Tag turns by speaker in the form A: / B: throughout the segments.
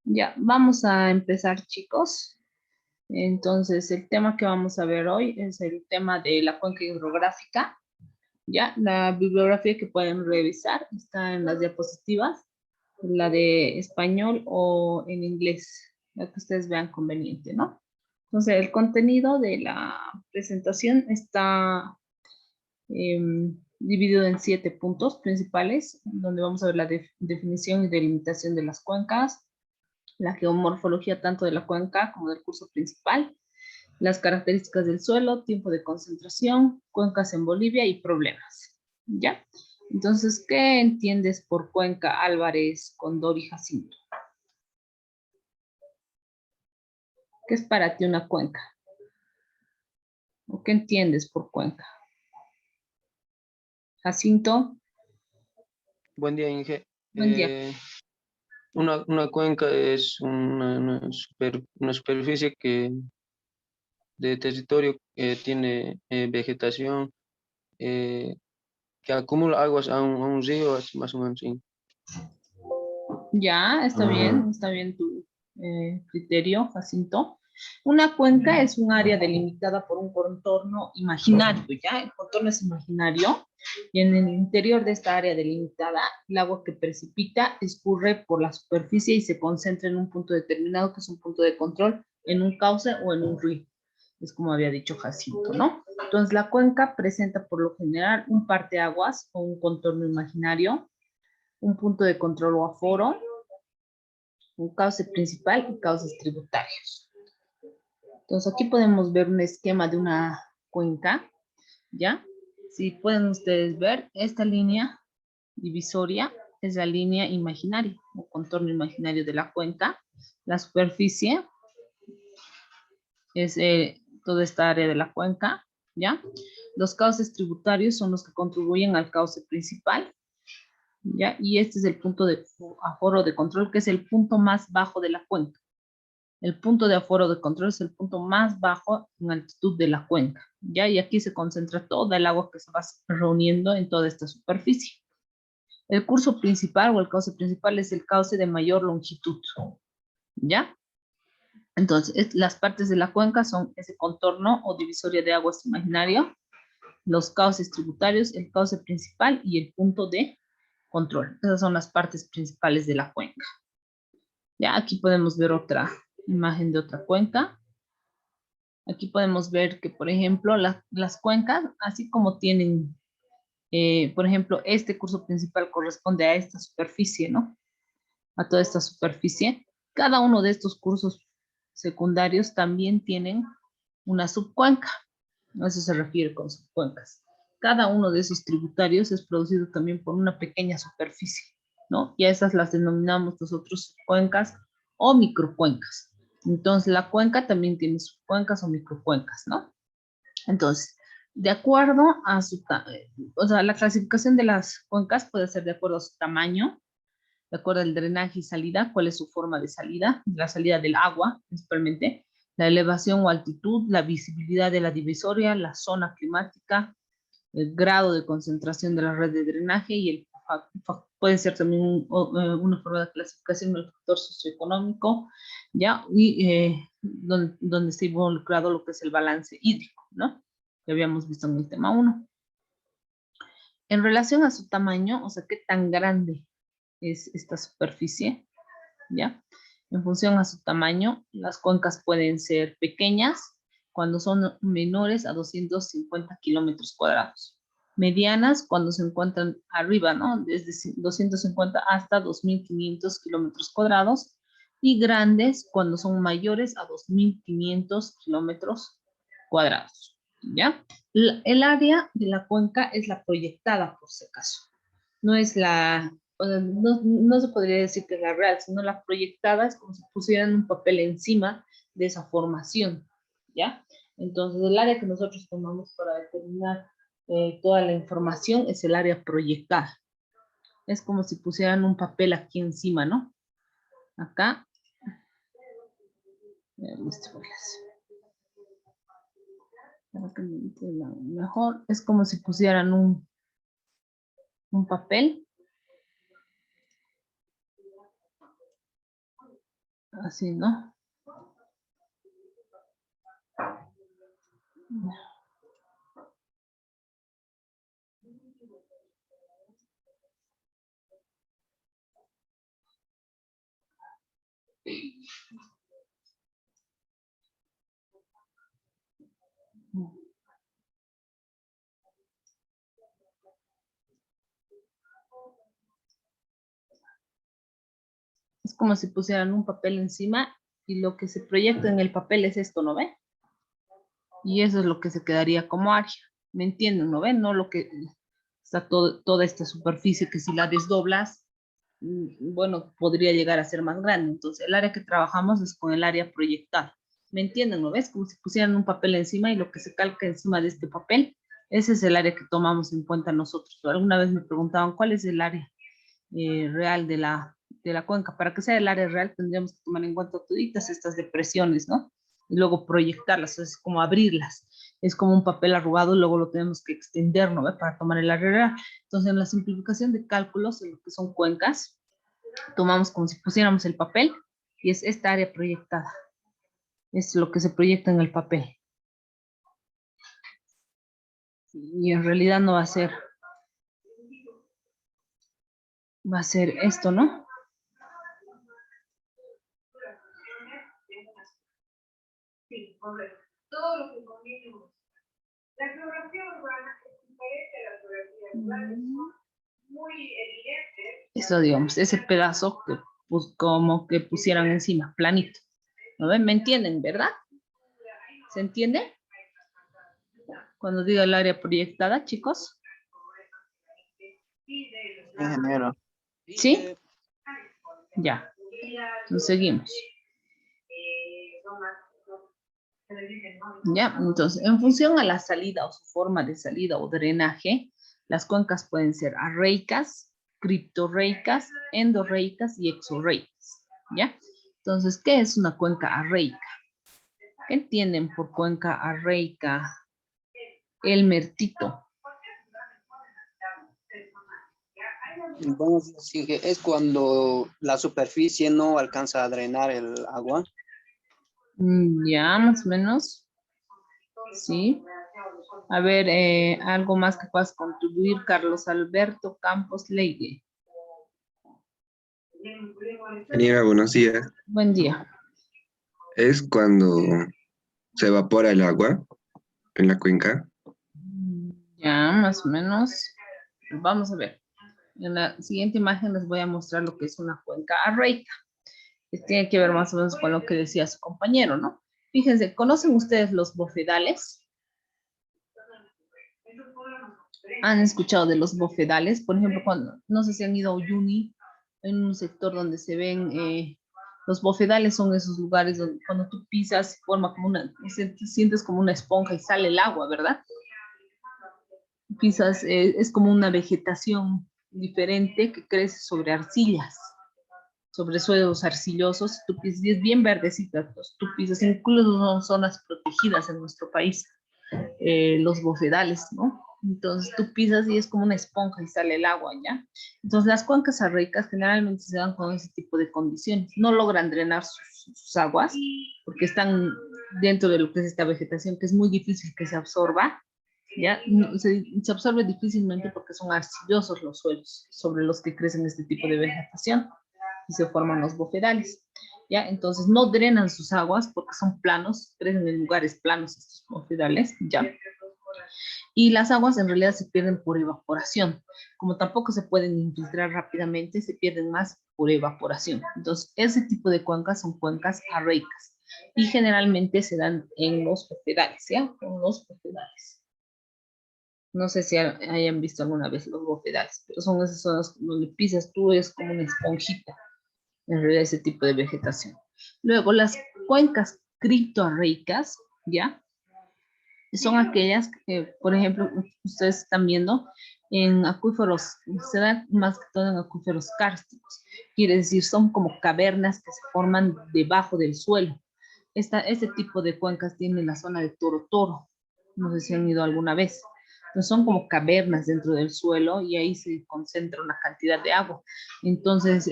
A: Ya, vamos a empezar, chicos. Entonces, el tema que vamos a ver hoy es el tema de la cuenca hidrográfica. Ya, la bibliografía que pueden revisar está en las diapositivas, la de español o en inglés, la que ustedes vean conveniente, ¿no? Entonces, el contenido de la presentación está dividido en 7 puntos principales, donde vamos a ver la definición y delimitación de las cuencas, la geomorfología tanto de la cuenca como del curso principal, las características del suelo, tiempo de concentración, cuencas en Bolivia y problemas. ¿Ya? Entonces, ¿qué entiendes por cuenca, Álvarez, Condor y Jacinto? ¿Qué es para ti una cuenca? ¿O qué entiendes por cuenca? Jacinto,
B: Buen día, Inge.
A: buen día.
B: Una cuenca es una superficie de territorio que tiene vegetación, eh, que acumula aguas a un río, es más o menos. Sí.
A: Ya, está bien tu criterio, Jacinto. Una cuenca es un área delimitada por un contorno imaginario, ¿ya? El contorno es imaginario y en el interior de esta área delimitada, el agua que precipita escurre por la superficie y se concentra en un punto determinado, que es un punto de control, en un cauce o en un río. Es como había dicho Jacinto, ¿no? Entonces, la cuenca presenta por lo general un parteaguas o un contorno imaginario, un punto de control o aforo, un cauce principal y cauces tributarios. Entonces aquí podemos ver un esquema de una cuenca, ¿ya? Si pueden ustedes ver, esta línea divisoria es la línea imaginaria o contorno imaginario de la cuenca. La superficie es toda esta área de la cuenca, ¿ya? Los cauces tributarios son los que contribuyen al cauce principal, ¿ya? Y este es el punto de aforo de control, que es el punto más bajo de la cuenca. El punto de aforo de control es el punto más bajo en altitud de la cuenca, ¿ya? Y aquí se concentra toda el agua que se va reuniendo en toda esta superficie. El curso principal o el cauce principal es el cauce de mayor longitud, ¿ya? Entonces, las partes de la cuenca son ese contorno o divisoria de aguas imaginario, los cauces tributarios, el cauce principal y el punto de control. Esas son las partes principales de la cuenca. Ya, aquí podemos ver otra imagen de otra cuenca. Aquí podemos ver que, por ejemplo, las cuencas, así como tienen, por ejemplo, este curso principal corresponde a esta superficie, ¿no? A toda esta superficie. Cada uno de estos cursos secundarios también tienen una subcuenca. A eso se refiere con subcuencas. Cada uno de esos tributarios es producido también por una pequeña superficie, ¿no? Y a esas las denominamos nosotros subcuencas o microcuencas. Entonces, la cuenca también tiene subcuencas o microcuencas, ¿no? Entonces, de acuerdo a o sea, la clasificación de las cuencas puede ser de acuerdo a su tamaño, de acuerdo al drenaje y salida, cuál es su forma de salida, la salida del agua, principalmente, la elevación o altitud, la visibilidad de la divisoria, la zona climática, el grado de concentración de la red de drenaje y puede ser también una forma de clasificación el factor socioeconómico, ¿ya? Y donde está involucrado lo que es el balance hídrico, ¿no? Que habíamos visto en el tema 1. En relación a su tamaño, o sea, qué tan grande es esta superficie, ¿ya? En función a su tamaño, las cuencas pueden ser pequeñas cuando son menores a 250 kilómetros cuadrados. Medianas cuando se encuentran arriba, ¿no? Desde 250 hasta 2.500 kilómetros cuadrados. Y grandes cuando son mayores a 2.500 kilómetros cuadrados, ¿ya? El área de la cuenca es la proyectada, por si acaso. No es no se podría decir que es la real, sino la proyectada es como si pusieran un papel encima de esa formación, ¿ya? Entonces, el área que nosotros tomamos para determinar toda la información es el área proyectada. Es como si pusieran un papel aquí encima, ¿no? Acá. Mejor, es como si pusieran un papel Así, ¿no? Es como si pusieran un papel encima y lo que se proyecta en el papel es esto, ¿no ve? Y eso es lo que se quedaría como área. ¿Me entienden? ¿No ven? No lo que está toda esta superficie que si la desdoblas, bueno, podría llegar a ser más grande. Entonces, el área que trabajamos es con el área proyectada. ¿Me entienden? ¿No ves? Como si pusieran un papel encima y lo que se calca encima de este papel, ese es el área que tomamos en cuenta nosotros. Alguna vez me preguntaban, ¿cuál es el área real de la cuenca? Para que sea el área real tendríamos que tomar en cuenta todas estas depresiones, ¿no? Y luego proyectarlas, es como abrirlas. Es como un papel arrugado y luego lo tenemos que extender, ¿no? Para tomar el área real. Entonces, en la simplificación de cálculos, en lo que son cuencas, tomamos como si pusiéramos el papel y es esta área proyectada. Es lo que se proyecta en el papel. Y en realidad no va a ser esto, ¿no?
C: Sí, correcto. Todo lo que conviene. La geografía urbana es diferente a la geografía rural, son muy evidentes.
A: Eso, digamos, ese pedazo que pues, como que pusieran encima, planito. ¿No ven? ¿Me entienden, verdad? ¿Se entiende? Cuando digo el área proyectada, chicos.
B: Ingeniero.
A: ¿Sí? Ya. Entonces seguimos. Ya, entonces, en función a la salida o su forma de salida o drenaje, las cuencas pueden ser arreicas, criptorreicas, endorreicas y exorreicas. ¿Ya? Entonces, ¿qué es una cuenca arreica? ¿Qué entienden por cuenca arreica? Elmer Tito.
D: Vamos a decir que es cuando la superficie no alcanza a drenar el agua.
A: Ya, más o menos. Sí. A ver, algo más que puedas contribuir, Carlos Alberto Campos Leire.
E: Ingeniera, buenos días.
A: Buen día.
E: Es cuando se evapora el agua en la cuenca.
A: Ya, más o menos. Vamos a ver. En la siguiente imagen les voy a mostrar lo que es una cuenca arreica. Tiene que ver más o menos con lo que decía su compañero, ¿no? Fíjense, ¿conocen ustedes los bofedales? ¿Han escuchado de los bofedales? Por ejemplo, cuando, no sé si han ido a Uyuni, en un sector donde se ven, los bofedales son esos lugares donde cuando tú pisas, forma como una, sientes como una esponja y sale el agua, ¿verdad? Pisas, es como una vegetación diferente que crece sobre arcillas, sobre suelos arcillosos, tú pisas, y es bien verdecita, tú pisas, incluso son zonas protegidas en nuestro país, los bofedales, ¿no? Entonces tú pisas y es como una esponja y sale el agua, ¿ya? Entonces las cuencas arreicas generalmente se dan con ese tipo de condiciones. No logran drenar sus aguas porque están dentro de lo que es esta vegetación que es muy difícil que se absorba, ¿ya? Se absorbe difícilmente porque son arcillosos los suelos sobre los que crecen este tipo de vegetación y se forman los bofedales. ¿Ya? Entonces no drenan sus aguas porque son planos, crecen en lugares planos estos bofedales, ¿ya? Y las aguas en realidad se pierden por evaporación. Como tampoco se pueden infiltrar rápidamente, se pierden más por evaporación. Entonces, ese tipo de cuencas son cuencas arreicas y generalmente se dan en los bofedales, ¿ya? Con los bofedales. No sé si hayan visto alguna vez los bofedales, pero son esas zonas donde pisas tú, es como una esponjita en realidad ese tipo de vegetación. Luego, las cuencas criptoarreicas, ¿ya? Son aquellas que, por ejemplo, ustedes están viendo en acuíferos, se dan más que todo en acuíferos kársticos. Quiere decir, son como cavernas que se forman debajo del suelo. Este tipo de cuencas tiene la zona de Toro Toro. No sé si han ido alguna vez. Entonces son como cavernas dentro del suelo y ahí se concentra una cantidad de agua. Entonces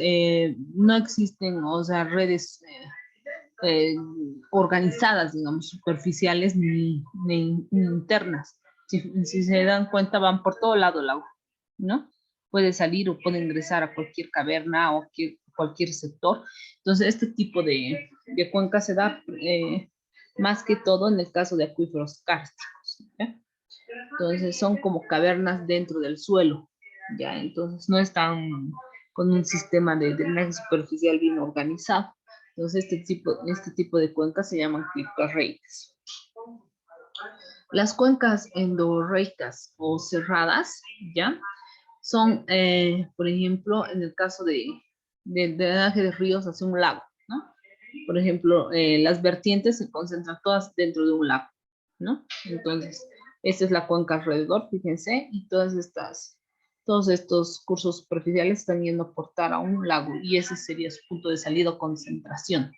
A: no existen, o sea, redes organizadas, digamos, superficiales ni internas. Si se dan cuenta, van por todo lado el agua, ¿no? Puede salir o puede ingresar a cualquier caverna o cualquier sector. Entonces, este tipo de cuenca se da más que todo en el caso de acuíferos kársticos, ¿ya? Entonces, son como cavernas dentro del suelo, ¿ya? Entonces, no están con un sistema de drenaje superficial bien organizado. Entonces, este tipo de cuencas se llaman criptorreicas. Las cuencas endorreicas o cerradas, ¿ya? Son, por ejemplo, en el caso de drenaje de ríos hacia un lago, ¿no? Por ejemplo, las vertientes se concentran todas dentro de un lago, ¿no? Entonces, esta es la cuenca alrededor, fíjense, y todos estos cursos superficiales están yendo a aportar a un lago, y ese sería su punto de salida o concentración.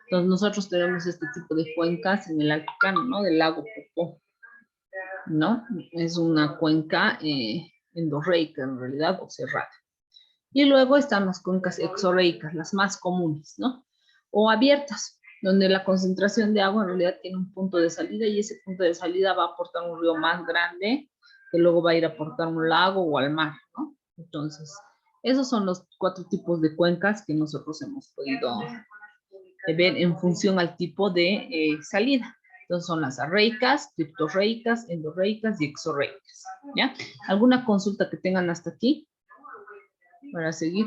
A: Entonces, nosotros tenemos este tipo de cuencas en el altiplano, ¿no? Del lago Popó, ¿no? Es una cuenca endorreica, en realidad, o cerrada. Y luego están las cuencas exorreicas, las más comunes, ¿no? O abiertas, donde la concentración de agua en realidad tiene un punto de salida y ese punto de salida va a aportar un río más grande que luego va a ir a aportar un lago o al mar, ¿no? Entonces, esos son los 4 tipos de cuencas que nosotros hemos podido ver en función al tipo de salida. Entonces son las arreicas, criptorreicas, endorreicas y exorreicas, ¿ya? ¿Alguna consulta que tengan hasta aquí? Para seguir.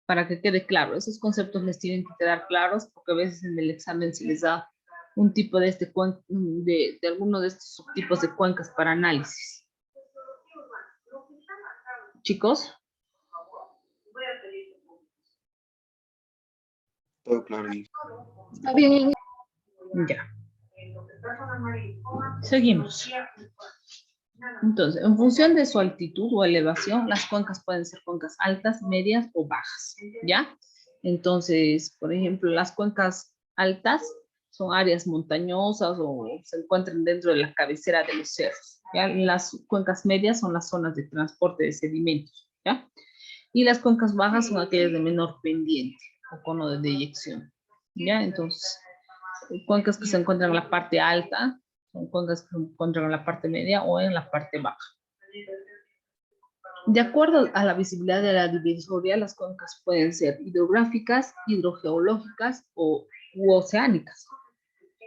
A: Para que quede claro, esos conceptos les tienen que quedar claros porque a veces en el examen se les da un tipo de alguno de estos subtipos de cuencas para análisis. Chicos.
E: Todo claro.
A: Está bien. Ya. Seguimos. Entonces, en función de su altitud o elevación, las cuencas pueden ser cuencas altas, medias o bajas, ¿ya? Entonces, por ejemplo, las cuencas altas son áreas montañosas o se encuentran dentro de la cabecera de los cerros, ¿ya? Las cuencas medias son las zonas de transporte de sedimentos, ¿ya? Y las cuencas bajas son aquellas de menor pendiente o cono de deyección, ¿ya? Entonces, cuencas que se encuentran en la parte alta son cuencas que se encuentran en la parte media o en la parte baja. De acuerdo a la visibilidad de la divisoria, las cuencas pueden ser hidrográficas, hidrogeológicas u oceánicas.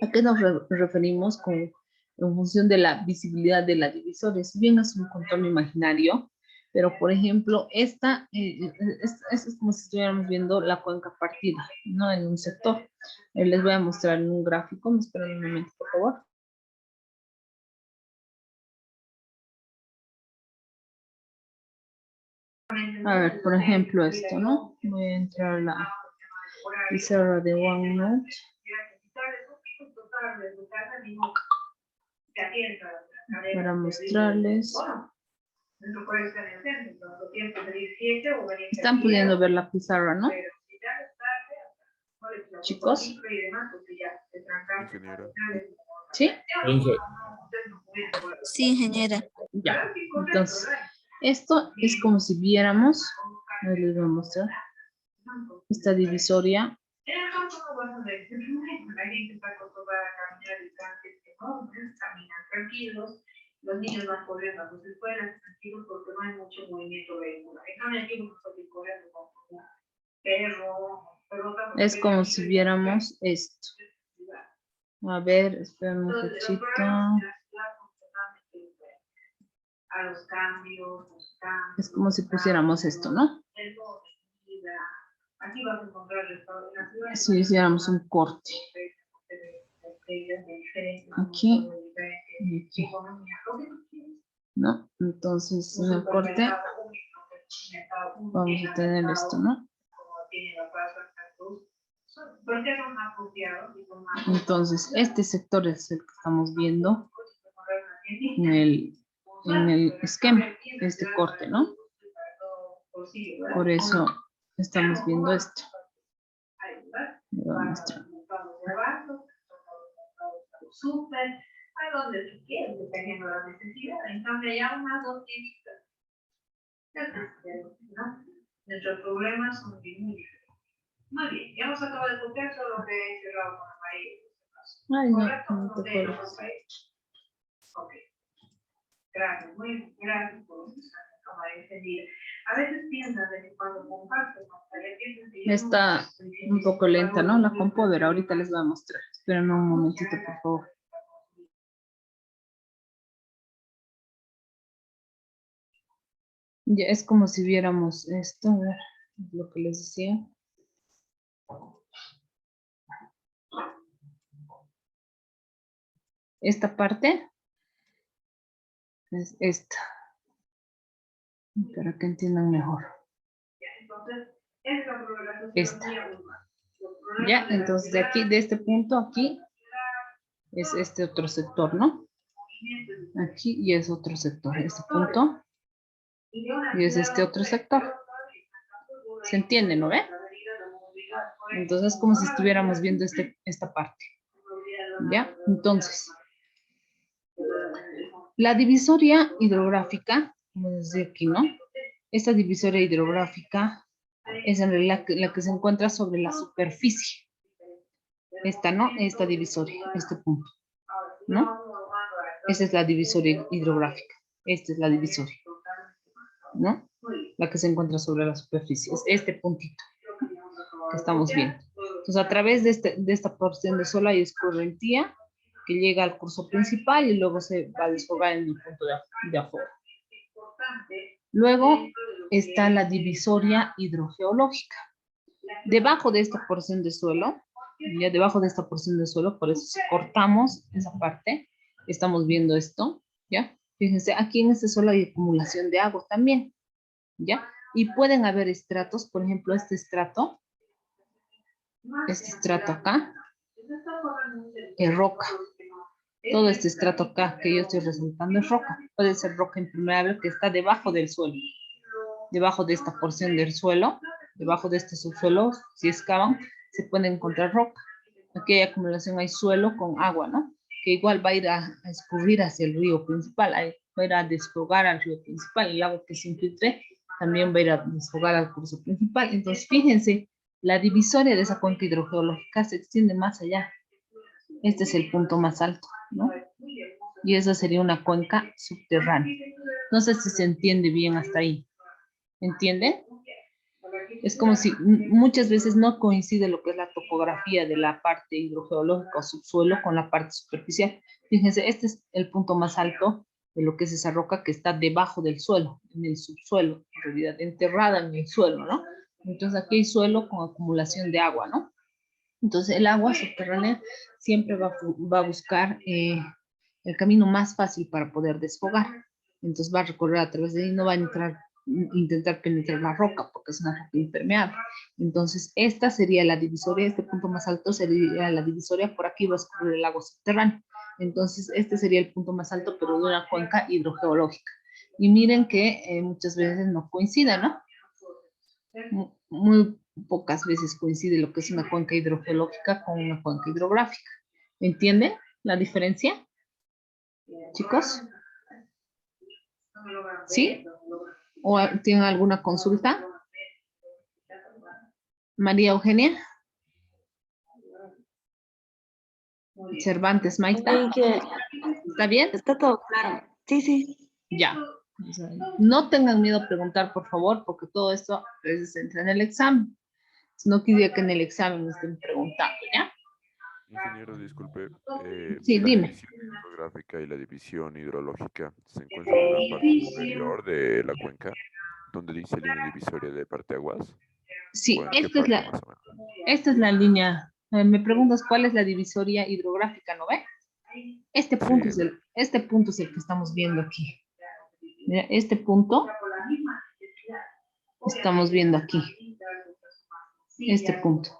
A: ¿A qué nos referimos en función de la visibilidad de la divisoria? Si bien es un contorno imaginario, pero por ejemplo, esta es como si estuviéramos viendo la cuenca partida, ¿no? En un sector. Les voy a mostrar en un gráfico, me esperan un momento, por favor. A ver, por ejemplo, esto, ¿no? Voy a entrar a la pizarra de OneNote para mostrarles. Están pudiendo ver la pizarra, ¿no? Chicos.
F: Ingeniera.
A: ¿Sí?
G: Sí, ingeniera.
A: Ya. Entonces, esto es como si viéramos, les voy a mostrar, esta divisoria.
C: Los niños van corriendo a sus escuelas tranquilos porque no hay mucho movimiento vehicular. En cambio, aquí no estoy corriendo con un perro.
A: Es como si viéramos esto. A ver, esperen un poquito. Es como si pusiéramos esto, ¿no? Si hiciéramos un corte. Aquí. Y aquí. ¿No? Entonces, en el corte vamos a tener esto, ¿no? Entonces, este sector es el que estamos viendo en el esquema, este corte, ¿no? Por eso estamos viendo esto. Voy a mostrar.
C: donde tú quieres, dependiendo de la necesidad. En cambio, ya unas dos tibitas. ¿No? Nuestros problemas son muy diferentes. Muy bien, ya hemos acabado de copiar solo que he cerrado con la
A: Ay, no,
C: ¿correcto?
A: no te
C: tengo
A: acuerdas.
C: Ok. Gracias, muy bien. Gracias por tomar ese día. A veces piensas de que cuando compartes pantalla piensas que
A: Está un poco lenta, ¿no? La compu, a ver, ahorita les voy a mostrar. Esperen un momentito, por favor. Ya es como si viéramos esto, a ver, lo que les decía. Esta parte es esta, para que entiendan mejor.
C: Entonces, es la programación
A: Esta. Ya, entonces de aquí, de este punto aquí, es este otro sector, ¿no? Aquí y es otro sector, este punto. Y es este otro sector. ¿Se entiende, no ve? Entonces es como si estuviéramos viendo esta parte. ¿Ya? Entonces, la divisoria hidrográfica, como les decía aquí, ¿no? Esta divisoria hidrográfica es en realidad la que se encuentra sobre la superficie. Esta, ¿no? Esta divisoria, este punto, ¿no? Esta es la divisoria hidrográfica. Esta es la divisoria, ¿no? La que se encuentra sobre la superficie. Es este puntito que estamos viendo. Entonces, a través de esta porción de suelo hay escorrentía que llega al curso principal y luego se va a desfogar en el punto de afuera. Luego está la divisoria hidrogeológica. Debajo de esta porción de suelo, ya debajo de esta porción de suelo, por eso si cortamos esa parte, estamos viendo esto, ¿ya? Fíjense, aquí en este suelo hay acumulación de agua también, ¿ya? Y pueden haber estratos, por ejemplo, este estrato acá, es roca. Todo este estrato acá que yo estoy resaltando es roca. Puede ser roca impermeable que está debajo del suelo. Debajo de esta porción del suelo, debajo de este subsuelo, si excavan, se puede encontrar roca. Aquí hay acumulación, hay suelo con agua, ¿no? Que igual va a ir a escurrir hacia el río principal, va a ir a desfogar al río principal. El agua que se infiltre también va a ir a desfogar al curso principal. Entonces, fíjense, la divisoria de esa cuenca hidrogeológica se extiende más allá. Este es el punto más alto, ¿no? Y esa sería una cuenca subterránea. No sé si se entiende bien hasta ahí. ¿Entienden? Es como si muchas veces no coincide lo que es la topografía de la parte hidrogeológica o subsuelo con la parte superficial. Fíjense, este es el punto más alto de lo que es esa roca que está debajo del suelo, en el subsuelo, en realidad, enterrada en el suelo, ¿no? Entonces aquí hay suelo con acumulación de agua, ¿no? Entonces el agua subterránea siempre va a buscar el camino más fácil para poder desfogar. Entonces va a recorrer a través de ahí, no va a intentar penetrar la roca porque es una roca impermeable. Entonces esta sería la divisoria, este punto más alto sería la divisoria, por aquí va a escurrir el agua subterráneo. Entonces este sería el punto más alto, pero de una cuenca hidrogeológica. Y miren que muchas veces no coincide, ¿no? Muy pocas veces coincide lo que es una cuenca hidrogeológica con una cuenca hidrográfica. ¿Entienden la diferencia? Chicos. ¿Sí? ¿O tienen alguna consulta? María Eugenia. Cervantes, Maita. ¿Está bien?
F: Está todo claro. Sí, sí.
A: Ya. No tengan miedo a preguntar, por favor, porque todo esto a veces entra en el examen. No quisiera que en el examen estén preguntando, ¿ya?
G: Ingeniero, disculpe.
A: Sí,
G: La
A: dime.
G: división hidrográfica y la división hidrológica se encuentran en la parte superior de la cuenca, donde dice línea divisoria de parteaguas.
A: Sí,
G: ¿O en qué
A: esta es
G: parte más o menos?
A: esta es la línea. Me preguntas cuál es la divisoria hidrográfica, ¿no ve? Este punto,
G: Sí.
A: este punto es el que estamos viendo aquí. Mira, este punto estamos viendo aquí. Este punto.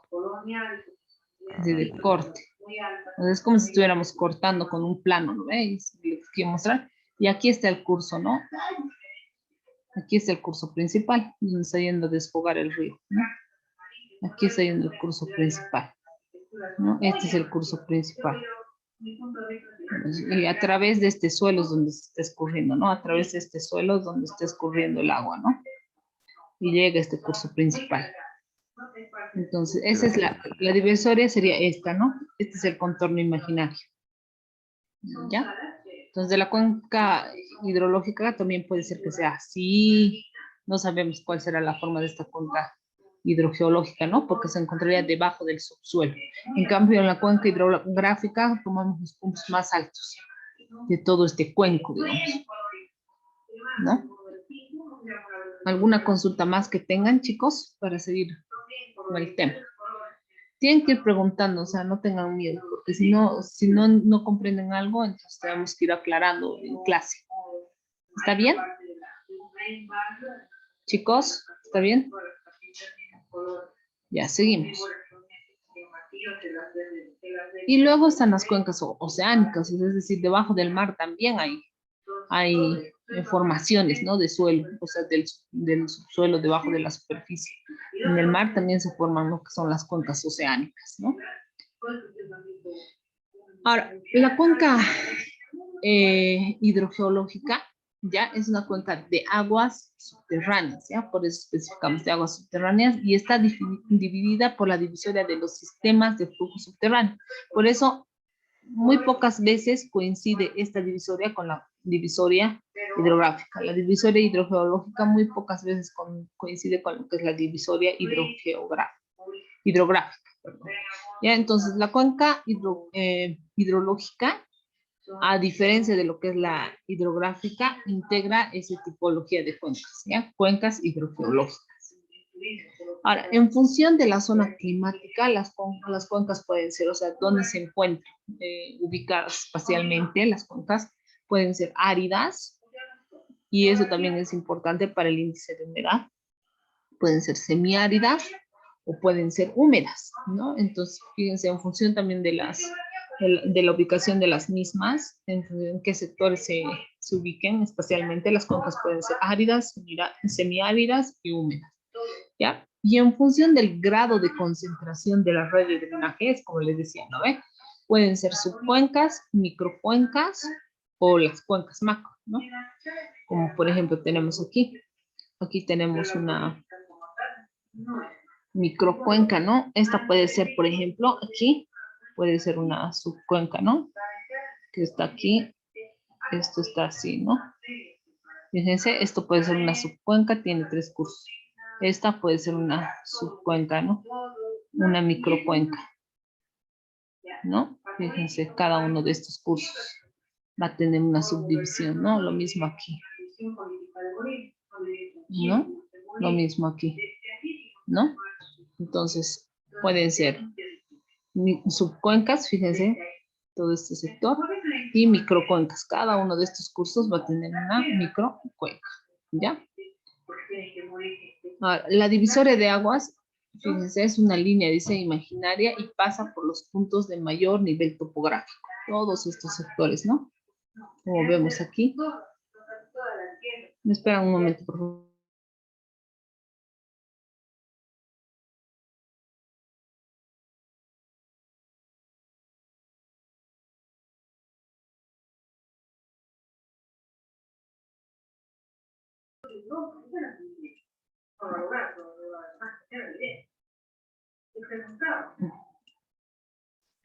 A: De corte. Entonces, es como si estuviéramos cortando con un plano, ¿no veis? Les quiero mostrar. Y aquí está el curso, ¿no? Aquí está el curso principal, donde está yendo a desfogar el río, ¿no? Aquí está yendo el curso principal, ¿no? Este es el curso principal. Y a través de este suelo es donde se está escurriendo, ¿no? A través de este suelo es donde está escurriendo el agua, ¿no? Y llega a este curso principal. Entonces, esa es la divisoria, sería esta, ¿no? Este es el contorno imaginario. ¿Ya? Entonces, de la cuenca hidrológica también puede ser que sea así. No sabemos cuál será la forma de esta cuenca hidrogeológica, ¿no? Porque se encontraría debajo del subsuelo. En cambio, en la cuenca hidrográfica tomamos los puntos más altos de todo este cuenco, digamos, ¿no? ¿Alguna consulta más que tengan, chicos, para seguir con el tema? Tienen que ir preguntando, o sea, no tengan miedo, porque si no comprenden algo, entonces tenemos que ir aclarando en clase. ¿Está bien? Chicos, ¿está bien? Ya, seguimos. Y luego están las cuencas oceánicas, es decir, debajo del mar también hay formaciones, ¿no? De suelo, o sea, del subsuelo debajo de la superficie. En el mar también se forman lo que son las cuencas oceánicas, ¿no? Ahora, la cuenca hidrogeológica ya es una cuenca de aguas subterráneas, ¿ya? Por eso especificamos de aguas subterráneas y está dividida por la divisoria de los sistemas de flujo subterráneo. Por eso, muy pocas veces coincide esta divisoria con la divisoria hidrográfica. La divisoria hidrogeológica muy pocas veces coincide con lo que es la divisoria hidrográfica. Perdón. Ya, entonces, la cuenca hidrológica, a diferencia de lo que es la hidrográfica, integra esa tipología de cuencas, ¿ya? Cuencas hidrogeológicas. Ahora, en función de la zona climática, las cuencas pueden ser, o sea, donde se encuentran ubicadas espacialmente, las cuencas pueden ser áridas, y eso también es importante para el índice de humedad. Pueden ser semiáridas o pueden ser húmedas, ¿no? Entonces, fíjense, en función también de la ubicación de las mismas, en qué sectores se ubiquen espacialmente, las cuencas pueden ser áridas, semiáridas y húmedas, ¿ya? Y en función del grado de concentración de la red de drenaje, es como les decía, ¿no ve? Pueden ser subcuencas, microcuencas o las cuencas macro, ¿no? Como por ejemplo tenemos aquí. Aquí tenemos una microcuenca, ¿no? Esta puede ser, por ejemplo, aquí, puede ser una subcuenca, ¿no? Que está aquí, esto está así, ¿no? Fíjense, esto puede ser una subcuenca, tiene 3 cursos. Esta puede ser una subcuenca, ¿no? Una microcuenca, ¿no? Fíjense, cada uno de estos cursos va a tener una subdivisión, ¿no? Lo mismo aquí, ¿no? Lo mismo aquí, ¿no? Entonces, pueden ser subcuencas, fíjense, todo este sector, y microcuencas. Cada uno de estos cursos va a tener una microcuenca, ¿ya? Ahora, la divisoria de aguas, fíjense, es una línea, dice, imaginaria y pasa por los puntos de mayor nivel topográfico. Todos estos sectores, ¿no? Como vemos aquí. Me esperan un momento, por favor.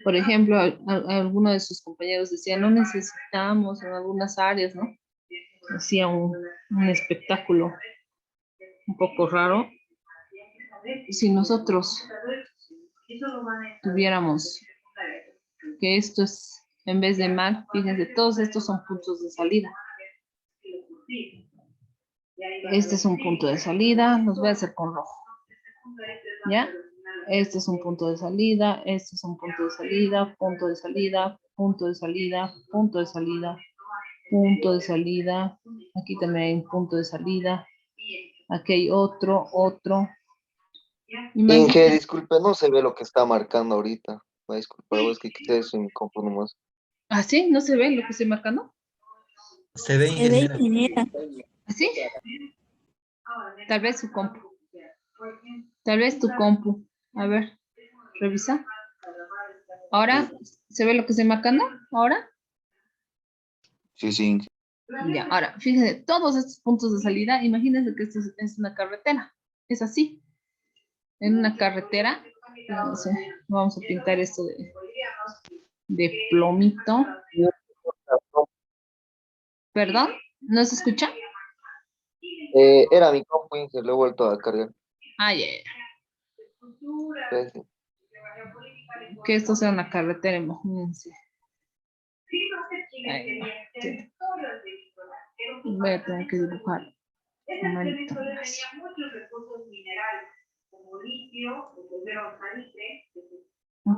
A: Por ejemplo, alguno de sus compañeros decía, no necesitamos en algunas áreas, ¿no? Hacía un espectáculo un poco raro. Si nosotros tuviéramos que esto es, en vez de mar, fíjense, todos estos son puntos de salida. Este es un punto de salida, los voy a hacer con rojo. ¿Ya? Este es un punto de salida, este es un punto de salida, punto de salida, punto de salida, punto de salida, punto de salida. Aquí también hay un punto de salida. Aquí hay otro.
H: Inge, disculpe, no se ve lo que está marcando ahorita. Disculpa, es que quité eso en mi compu nomás.
A: ¿Ah, sí? ¿No se ve lo que estoy marcando?
I: Se ve,
F: Se ve,
I: ingeniera.
F: ingeniera.
A: ¿Así? Tal vez su compu. Tal vez tu compu. A ver, revisa. ¿Ahora se ve lo que estoy marcando? ¿Ahora?
H: Sí, sí.
A: Ya, ahora, fíjense, todos estos puntos de salida, imagínense que esto es una carretera. Es así. En una carretera, fíjense, vamos a pintar esto de plomito. ¿Perdón? ¿No se escucha?
H: Era mi compu y se lo he vuelto a cargar.
A: Ah, ya, ya.
H: Entonces,
A: Que esto sea una carretera, imagínense. Ahí va, sí. Voy a tener que dibujar un manito más.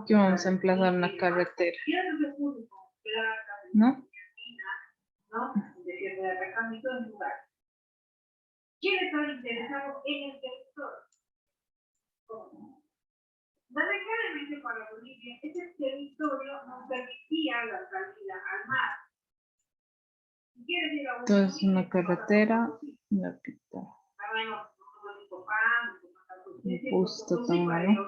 A: Aquí vamos a emplazar una carretera, ¿no?
C: ¿Quién estaba interesado en el territorio? Lamentablemente para Bolivia, ese territorio no permitía la salida al mar.
A: Entonces, una carretera, voy a quitar. Justo tan malo.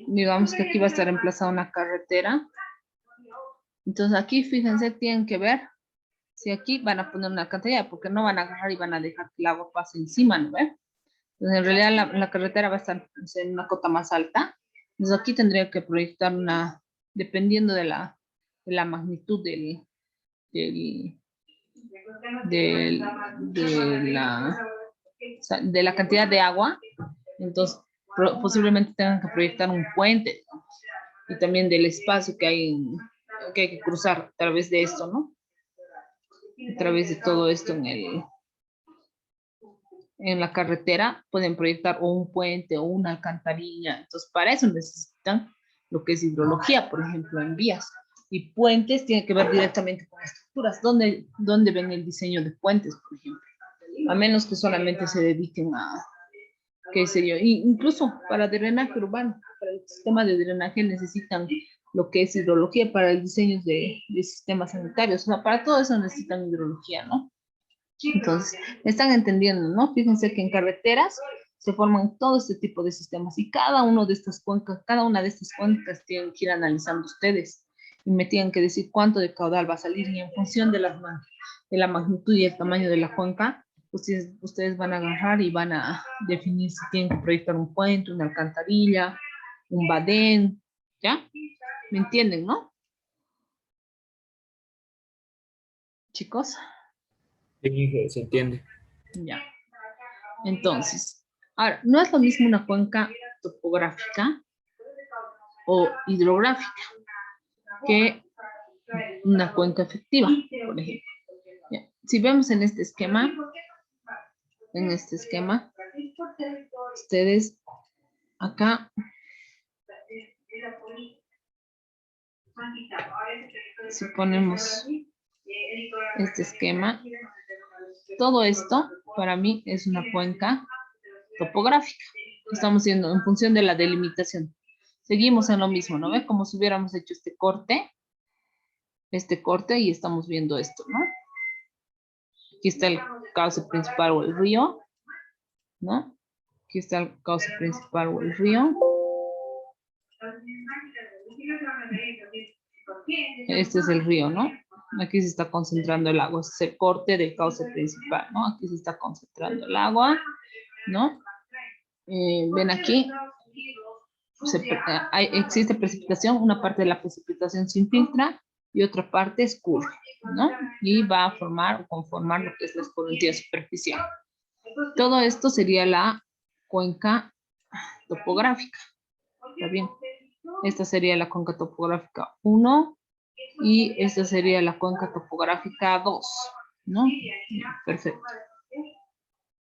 A: Digamos que aquí va a estar emplazada una carretera. Entonces aquí, fíjense, tienen que ver si aquí van a poner una alcantarilla, porque no van a agarrar y van a dejar que el agua pase encima, ¿no ve? Entonces en realidad la carretera va a estar en una cota más alta. Entonces aquí tendría que proyectar una, dependiendo de la magnitud de la cantidad de agua, entonces posiblemente tengan que proyectar un puente, ¿no? Y también del espacio que hay que cruzar a través de esto, ¿no? A través de todo esto en la carretera pueden proyectar o un puente o una alcantarilla. Entonces para eso necesitan lo que es hidrología, por ejemplo, en vías. Y puentes tiene que ver directamente con estructuras. ¿Dónde ven el diseño de puentes, por ejemplo? A menos que solamente se dediquen a, qué sé yo, incluso para drenaje urbano, para el sistema de drenaje necesitan lo que es hidrología para el diseño de sistemas sanitarios. O sea, para todo eso necesitan hidrología, ¿no? Entonces, están entendiendo, ¿no? Fíjense que en carreteras se forman todo este tipo de sistemas y cada una de estas cuencas tienen que ir analizando ustedes y me tienen que decir cuánto de caudal va a salir y en función de la magnitud y el tamaño de la cuenca, ustedes van a agarrar y van a definir si tienen que proyectar un puente, una alcantarilla, un badén, ¿ya? ¿Me entienden, no? Chicos.
I: Sí, se entiende.
A: Ya. Entonces, ahora, no es lo mismo una cuenca topográfica o hidrográfica que una cuenca efectiva, por ejemplo. Ya. Si vemos en este esquema, ustedes acá si ponemos este esquema, todo esto para mí es una cuenca topográfica. Estamos viendo en función de la delimitación. Seguimos en lo mismo, ¿no ve? Como si hubiéramos hecho este corte y estamos viendo esto, ¿no? Aquí está el cauce principal o el río, ¿no? Aquí está el cauce principal o el río. Este es el río, ¿no? Aquí se está concentrando el agua. Este es el corte del cauce principal, ¿no? Aquí se está concentrando el agua, ¿no? Ven aquí. Existe precipitación. Una parte de la precipitación se infiltra y otra parte escurre, ¿no? Y va a formar o conformar lo que es la escorrentía superficial. Todo esto sería la cuenca topográfica. ¿Está bien? Esta sería la cuenca topográfica 1 y esta sería la cuenca topográfica 2, ¿no? Perfecto.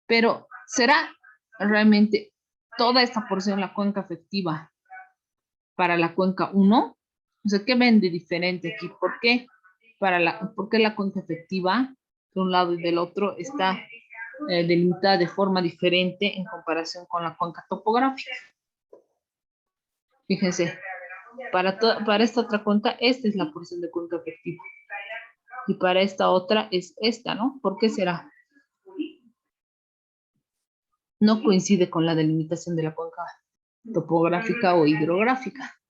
A: Pero, ¿será realmente toda esta porción la cuenca efectiva para la cuenca 1? O sea, ¿qué ven de diferente aquí? ¿Por qué? ¿Por qué la cuenca efectiva de un lado y del otro está delimitada de forma diferente en comparación con la cuenca topográfica? Fíjense, para esta otra cuenca, esta es la porción de cuenca efectiva. Y para esta otra es esta, ¿no? ¿Por qué será? No coincide con la delimitación de la cuenca topográfica o hidrográfica.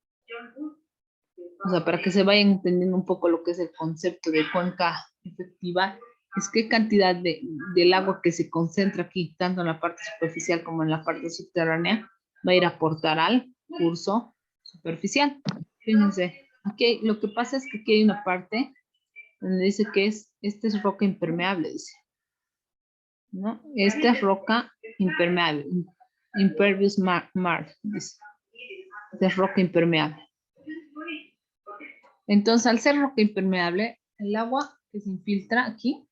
A: O sea, para que se vayan entendiendo un poco lo que es el concepto de cuenca efectiva, es qué cantidad del agua que se concentra aquí, tanto en la parte superficial como en la parte subterránea, va a ir a aportar al curso superficial. Fíjense, aquí lo que pasa es que aquí hay una parte donde dice que esta es roca impermeable, dice. ¿No? Esta es roca impermeable, impervious mark, dice. Esta es roca impermeable. Entonces, al ser roca impermeable, el agua que se infiltra aquí,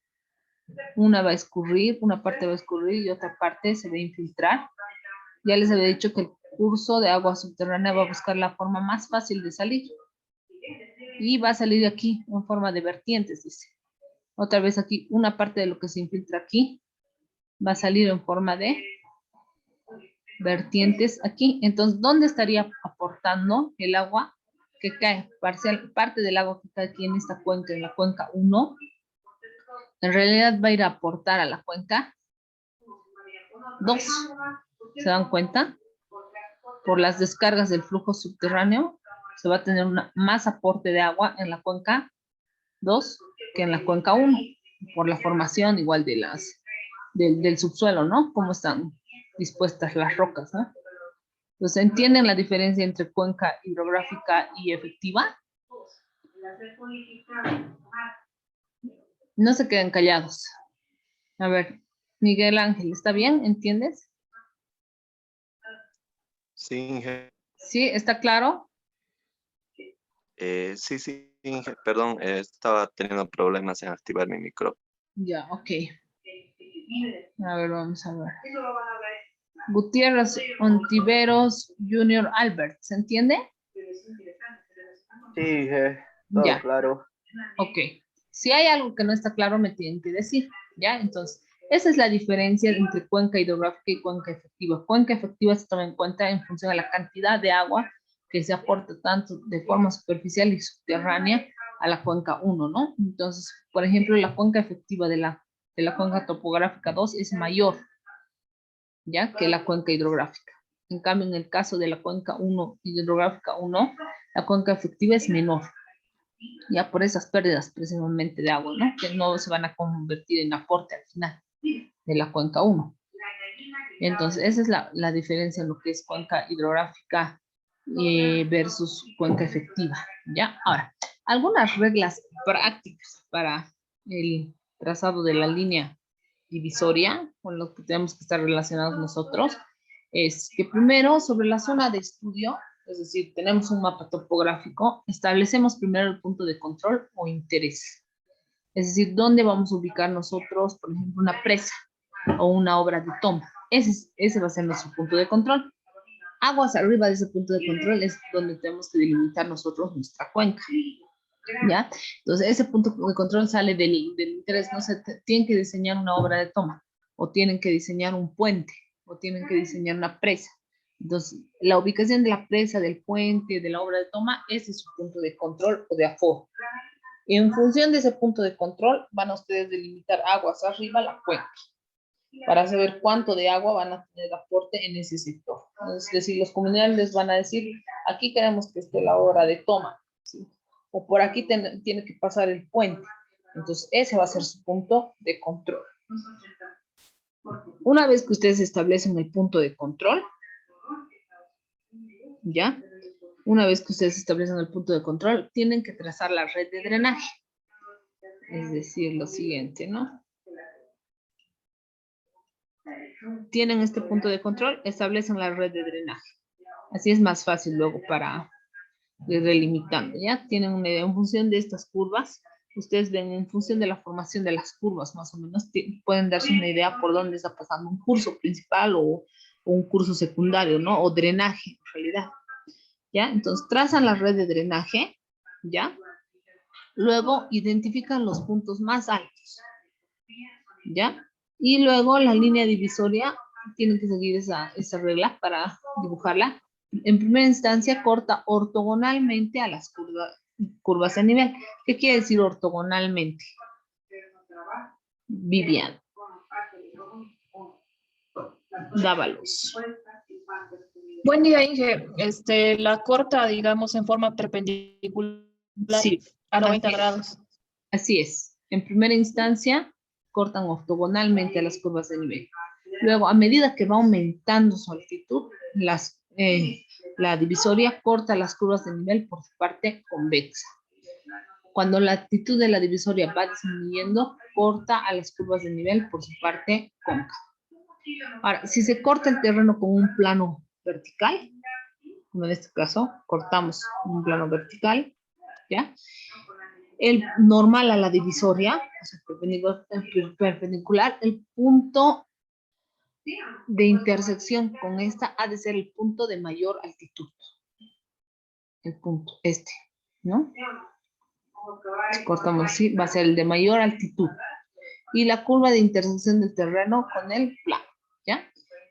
A: una va a escurrir, una parte va a escurrir y otra parte se va a infiltrar. Ya les había dicho que el curso de agua subterránea va a buscar la forma más fácil de salir. Y va a salir aquí en forma de vertientes, dice. Otra vez aquí, una parte de lo que se infiltra aquí va a salir en forma de vertientes aquí. Entonces, ¿dónde estaría aportando el agua que cae? Parte del agua que cae aquí en esta cuenca, en la cuenca 1, en realidad va a ir a aportar a la cuenca 2. ¿Se dan cuenta? Por las descargas del flujo subterráneo, se va a tener más aporte de agua en la cuenca 2 que en la cuenca 1, por la formación igual de del subsuelo, ¿no? Cómo están dispuestas las rocas, ¿no? Entonces, ¿entienden la diferencia entre cuenca hidrográfica y efectiva? No se queden callados. A ver, Miguel Ángel, ¿está bien? ¿Entiendes?
J: Sí, Inge.
A: ¿Sí? ¿Está claro?
J: Sí, Inge. Perdón, estaba teniendo problemas en activar mi micrófono.
A: Ya, ok. A ver, vamos a ver. Gutiérrez Ontiveros Junior Albert, ¿se entiende?
H: Sí, Inge. Todo
A: Ya.
H: claro.
A: Ok. Si hay algo que no está claro, me tienen que decir, ¿ya? Entonces, esa es la diferencia entre cuenca hidrográfica y cuenca efectiva. Cuenca efectiva se toma en cuenta en función de la cantidad de agua que se aporta tanto de forma superficial y subterránea a la cuenca 1, ¿no? Entonces, por ejemplo, la cuenca efectiva de la cuenca topográfica 2 es mayor, ¿ya? Que la cuenca hidrográfica. En cambio, en el caso de la cuenca 1, hidrográfica 1, la cuenca efectiva es menor. Ya por esas pérdidas precisamente de agua, ¿no? Que no se van a convertir en aporte al final de la cuenca 1. Entonces, esa es la diferencia en lo que es cuenca hidrográfica versus cuenca efectiva, ¿ya? Ahora, algunas reglas prácticas para el trazado de la línea divisoria, con lo que tenemos que estar relacionados nosotros, es que primero, sobre la zona de estudio, es decir, tenemos un mapa topográfico, establecemos primero el punto de control o interés. Es decir, ¿dónde vamos a ubicar nosotros, por ejemplo, una presa o una obra de toma? Ese va a ser nuestro punto de control. Aguas arriba de ese punto de control es donde tenemos que delimitar nosotros nuestra cuenca. ¿Ya? Entonces, ese punto de control sale del interés. No se tienen que diseñar una obra de toma, o tienen que diseñar un puente, o tienen que diseñar una presa. Entonces, la ubicación de la presa, del puente, de la obra de toma, ese es su punto de control o de aforo. Y en función de ese punto de control, van a ustedes delimitar aguas arriba la cuenca, para saber cuánto de agua van a tener aporte en ese sector. Es decir, los comunales les van a decir, aquí queremos que esté la obra de toma, ¿sí? O por aquí tiene que pasar el puente. Entonces, ese va a ser su punto de control. Una vez que ustedes establecen el punto de control, ¿ya? Una vez que ustedes establecen el punto de control, tienen que trazar la red de drenaje. Es decir, lo siguiente, ¿no? Tienen este punto de control, establecen la red de drenaje. Así es más fácil luego para ir delimitando, ¿ya? Tienen una idea en función de estas curvas. Ustedes ven en función de la formación de las curvas, más o menos, pueden darse una idea por dónde está pasando un curso principal o un curso secundario, ¿no? O drenaje, en realidad. ¿Ya? Entonces, trazan la red de drenaje, ¿ya? Luego, identifican los puntos más altos, ¿ya? Y luego, la línea divisoria, tienen que seguir esa regla para dibujarla. En primera instancia, corta ortogonalmente a las curvas a nivel. ¿Qué quiere decir ortogonalmente? Vivian Dávalos.
K: Buen día, Inge. La corta, digamos, en forma perpendicular
A: Sí,
K: a 90
A: así,
K: grados.
A: así es. En primera instancia, cortan ortogonalmente a las curvas de nivel. Luego, a medida que va aumentando su altitud, la divisoria corta las curvas de nivel por su parte convexa. Cuando la altitud de la divisoria va disminuyendo, corta a las curvas de nivel por su parte cóncava. Ahora, si se corta el terreno con un plano vertical, como en este caso, cortamos un plano vertical, ¿ya? El normal a la divisoria, o sea, perpendicular, el punto de intersección con esta ha de ser el punto de mayor altitud. El punto, ¿no? Si cortamos así, va a ser el de mayor altitud. Y la curva de intersección del terreno con el plano, ¿ya?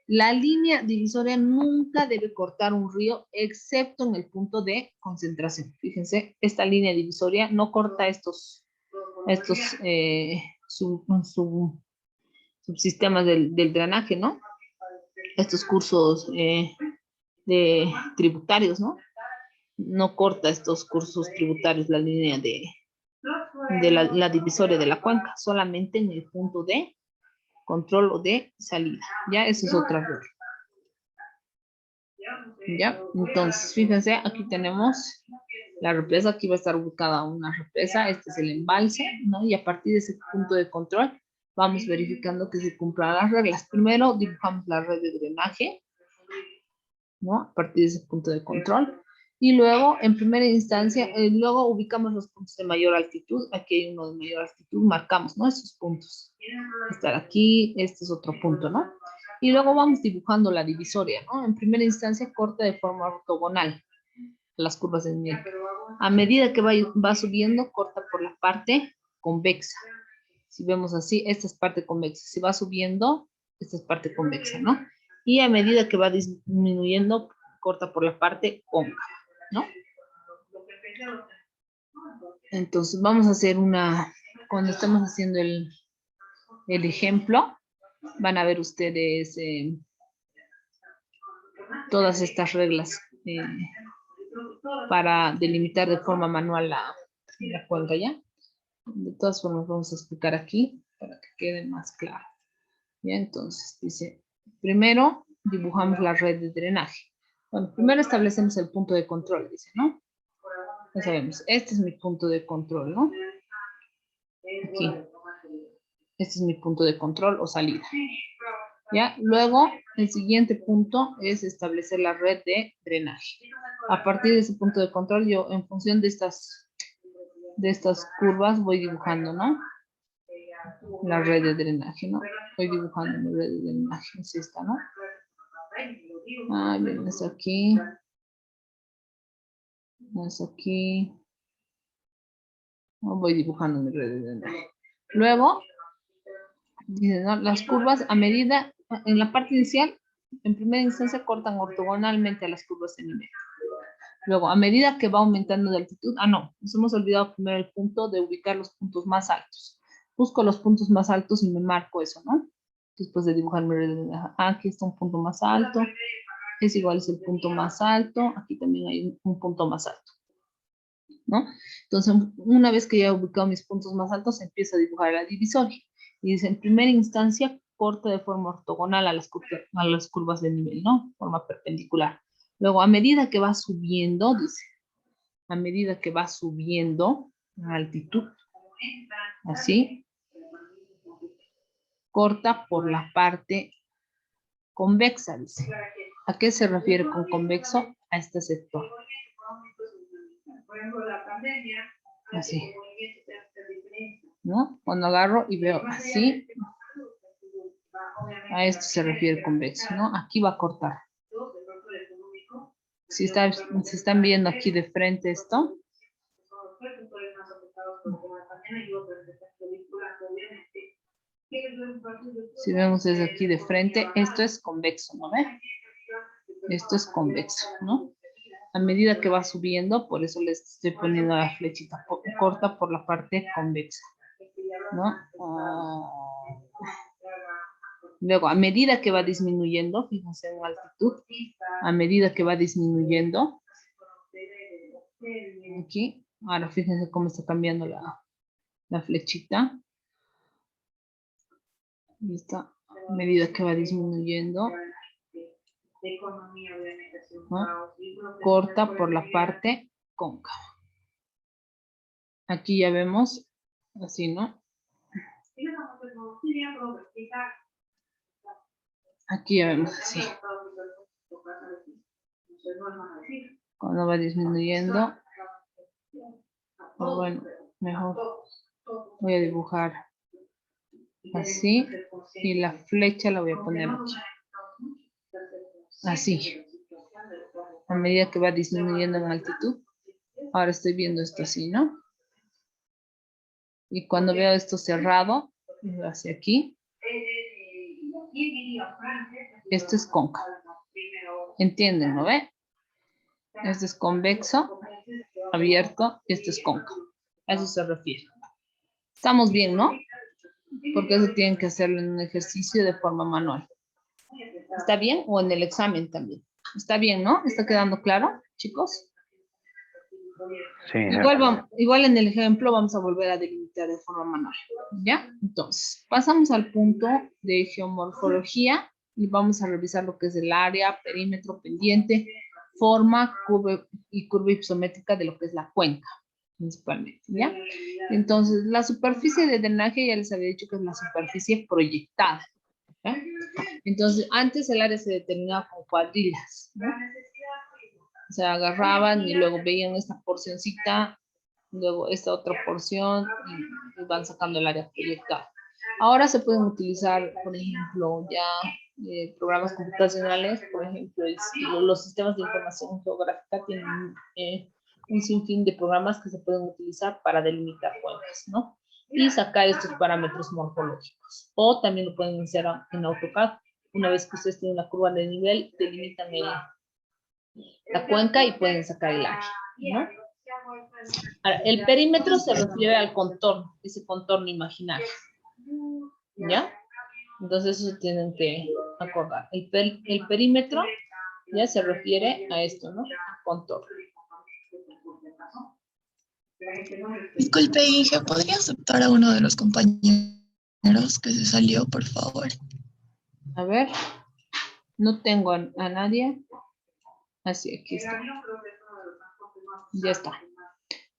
A: La línea divisoria nunca debe cortar un río, excepto en el punto de concentración. Fíjense, esta línea divisoria no corta estos subsistemas del drenaje, ¿no? Estos cursos tributarios, ¿no? No corta estos cursos tributarios la línea de la divisoria de la cuenca, solamente en el punto de control o de salida. Ya, eso es otra regla. Ya, entonces, fíjense, aquí tenemos la represa, aquí va a estar ubicada una represa, este es el embalse, ¿no? Y a partir de ese punto de control, vamos verificando que se cumplan las reglas. Primero dibujamos la red de drenaje, ¿no? A partir de ese punto de control. Y luego, en primera instancia, luego ubicamos los puntos de mayor altitud. Aquí hay uno de mayor altitud, marcamos, ¿no? Esos puntos. Este aquí, este es otro punto, ¿no? Y luego vamos dibujando la divisoria, ¿no? En primera instancia, corta de forma ortogonal las curvas de nivel. A medida que va subiendo, corta por la parte convexa. Si vemos así, esta es parte convexa. Si va subiendo, esta es parte convexa, ¿no? Y a medida que va disminuyendo, corta por la parte cóncava, ¿no? Entonces, vamos a hacer cuando estamos haciendo el ejemplo, van a ver ustedes todas estas reglas para delimitar de forma manual la cuenca, ¿ya? De todas formas, vamos a explicar aquí para que quede más claro. ¿Ya? Entonces, dice, primero dibujamos la red de drenaje. Bueno, primero establecemos el punto de control, dice, ¿no? Ya sabemos, este es mi punto de control, ¿no? Aquí. Este es mi punto de control o salida. ¿Ya? Luego, el siguiente punto es establecer la red de drenaje. A partir de ese punto de control, yo en función de estas curvas voy dibujando, ¿no? La red de drenaje, ¿no? Voy dibujando mi red de drenaje. Es esta, ¿no? Ah, bien, es aquí. Es aquí. Voy dibujando mi red de drenaje. Luego, dice, ¿no? Las curvas a medida, en la parte inicial, en primera instancia cortan ortogonalmente a las curvas de nivel. Luego, a medida que va aumentando de altitud, nos hemos olvidado primero el punto de ubicar los puntos más altos. Busco los puntos más altos y me marco eso, ¿no? Después de dibujar mi red de drenaje. Aquí está un punto más alto. Es igual, es el punto más alto. Aquí también hay un punto más alto, ¿no? Entonces, una vez que ya he ubicado mis puntos más altos, empiezo a dibujar la divisoria. Y dice, en primera instancia, corta de forma ortogonal a las curvas de nivel, ¿no? Forma perpendicular. Luego, a medida que va subiendo, dice, a medida que va subiendo la altitud, así, corta por la parte convexa, dice. ¿A qué se refiere con convexo? A este sector. Así. ¿No? Cuando agarro y veo así, a esto se refiere convexo, ¿no? Aquí va a cortar. Si están viendo aquí de frente esto, si vemos desde aquí de frente, esto es convexo, ¿no ve? Esto es convexo, ¿no? A medida que va subiendo, por eso les estoy poniendo la flechita corta por la parte convexa, ¿no? Luego, a medida que va disminuyendo, fíjense en altitud, a medida que va disminuyendo, aquí, ahora fíjense cómo está cambiando la flechita. Ahí está, a medida que va disminuyendo, ¿no? Corta por la parte cóncava. Aquí ya vemos, así, ¿no? Aquí ya vemos así. Cuando va disminuyendo, o bueno, mejor voy a dibujar así y la flecha la voy a poner aquí. Así. A medida que va disminuyendo en altitud. Ahora estoy viendo esto así, ¿no? Y cuando veo esto cerrado, hacia aquí, esto es cóncavo. ¿Entienden, no ve? Este es convexo, abierto, esto es cóncavo. A eso se refiere. Estamos bien, ¿no? Porque eso tienen que hacerlo en un ejercicio de forma manual. ¿Está bien? O en el examen también. ¿Está bien, no? ¿Está quedando claro, chicos?
L: Sí.
A: Igual en el ejemplo vamos a volver a delimitar de forma manual. ¿Ya? Entonces, pasamos al punto de geomorfología y vamos a revisar lo que es el área, perímetro, pendiente, forma, curva y curva isométrica de lo que es la cuenca, principalmente, ¿ya? Entonces, la superficie de drenaje ya les había dicho que es la superficie proyectada, ¿ya? Entonces, antes el área se determinaba con cuadrillas, ¿no? O sea, agarraban y luego veían esta porcioncita, luego esta otra porción y van sacando el área proyectada. Ahora se pueden utilizar, por ejemplo, ya programas computacionales, por ejemplo, los sistemas de información geográfica tienen un sinfín de programas que se pueden utilizar para delimitar cuencas, ¿no? Y sacar estos parámetros morfológicos. O también lo pueden hacer en AutoCAD. Una vez que ustedes tienen una curva de nivel, delimitan la cuenca y pueden sacar el área, ¿no? Ahora, el perímetro se refiere al contorno, ese contorno imaginario, ¿ya? Entonces eso tienen que acordar. El perímetro ya se refiere a esto, ¿no? Contorno.
M: Disculpe, Inge, ¿podría aceptar a uno de los compañeros que se salió, por favor?
A: A ver, no tengo a nadie. Así, aquí está. Ya está.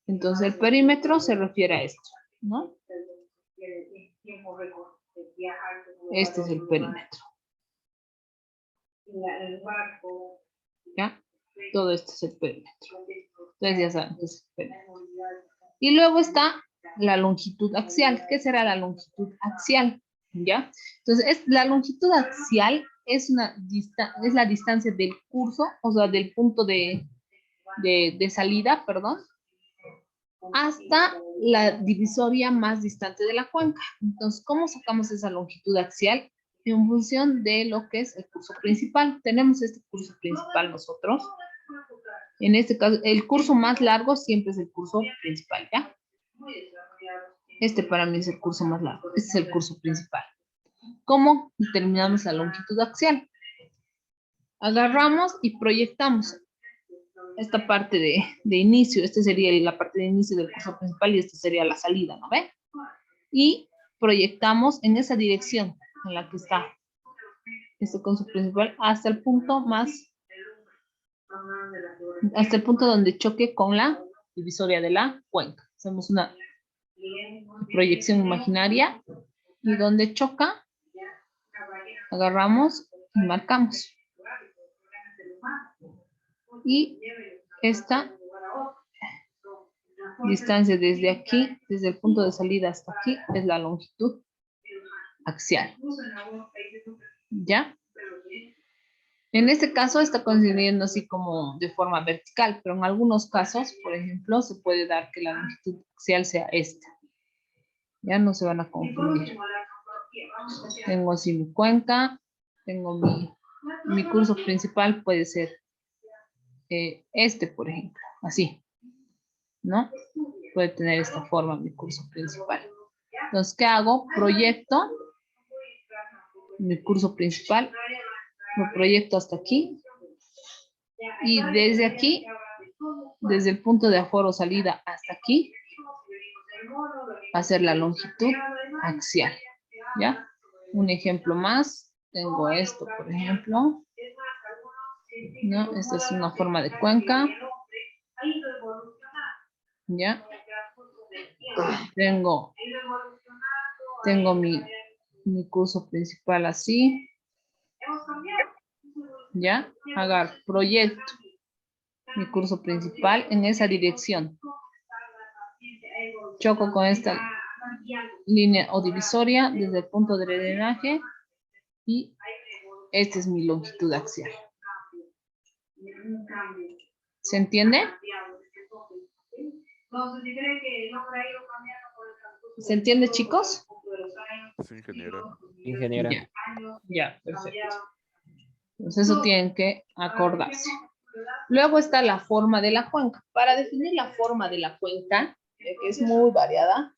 A: Entonces el perímetro se refiere a esto, ¿no? Este es el perímetro. ¿Ya? Todo esto es el perímetro. Ustedes ya saben que es el perímetro. Y luego está la longitud axial. ¿Qué será la longitud axial? ¿Ya? Entonces, la longitud axial es la distancia del curso, o sea, del punto de salida, perdón, hasta la divisoria más distante de la cuenca. Entonces, ¿cómo sacamos esa longitud axial? En función de lo que es el curso principal. Tenemos este curso principal nosotros. En este caso, el curso más largo siempre es el curso principal, ¿ya? Este para mí es el curso más largo. Este es el curso principal. ¿Cómo determinamos la longitud axial? Agarramos y proyectamos esta parte de inicio. Esta sería la parte de inicio del curso principal y esta sería la salida, ¿no ve? Y proyectamos en esa dirección en la que está este curso principal hasta el punto hasta el punto donde choque con la divisoria de la cuenca. Hacemos una proyección imaginaria y donde choca, agarramos y marcamos. Y esta distancia desde aquí, desde el punto de salida hasta aquí, es la longitud axial. ¿Ya? En este caso está considerando así como de forma vertical, pero en algunos casos, por ejemplo, se puede dar que la longitud axial sea esta. Ya no se van a confundir. Tengo así mi cuenca, tengo mi curso principal, puede ser este, por ejemplo, así, ¿no? Puede tener esta forma mi curso principal. Entonces, ¿qué hago? Proyecto mi curso principal, lo proyecto hasta aquí, y desde aquí, desde el punto de aforo salida hasta aquí, va a ser la longitud axial, ¿ya? Un ejemplo más, tengo esto, por ejemplo, ¿no? Esta es una forma de cuenca, ¿ya? Tengo mi curso principal así, ¿ya? Agarro, proyecto mi curso principal en esa dirección. Choco con esta línea o divisoria desde el punto de drenaje y esta es mi longitud axial. ¿Se entiende? ¿Se entiende, chicos?
G: Sí, ingeniera.
I: Ingeniera.
A: Ya, perfecto. Entonces eso tienen que acordarse. Luego está la forma de la cuenca. Para definir la forma de la cuenca, que es muy variada,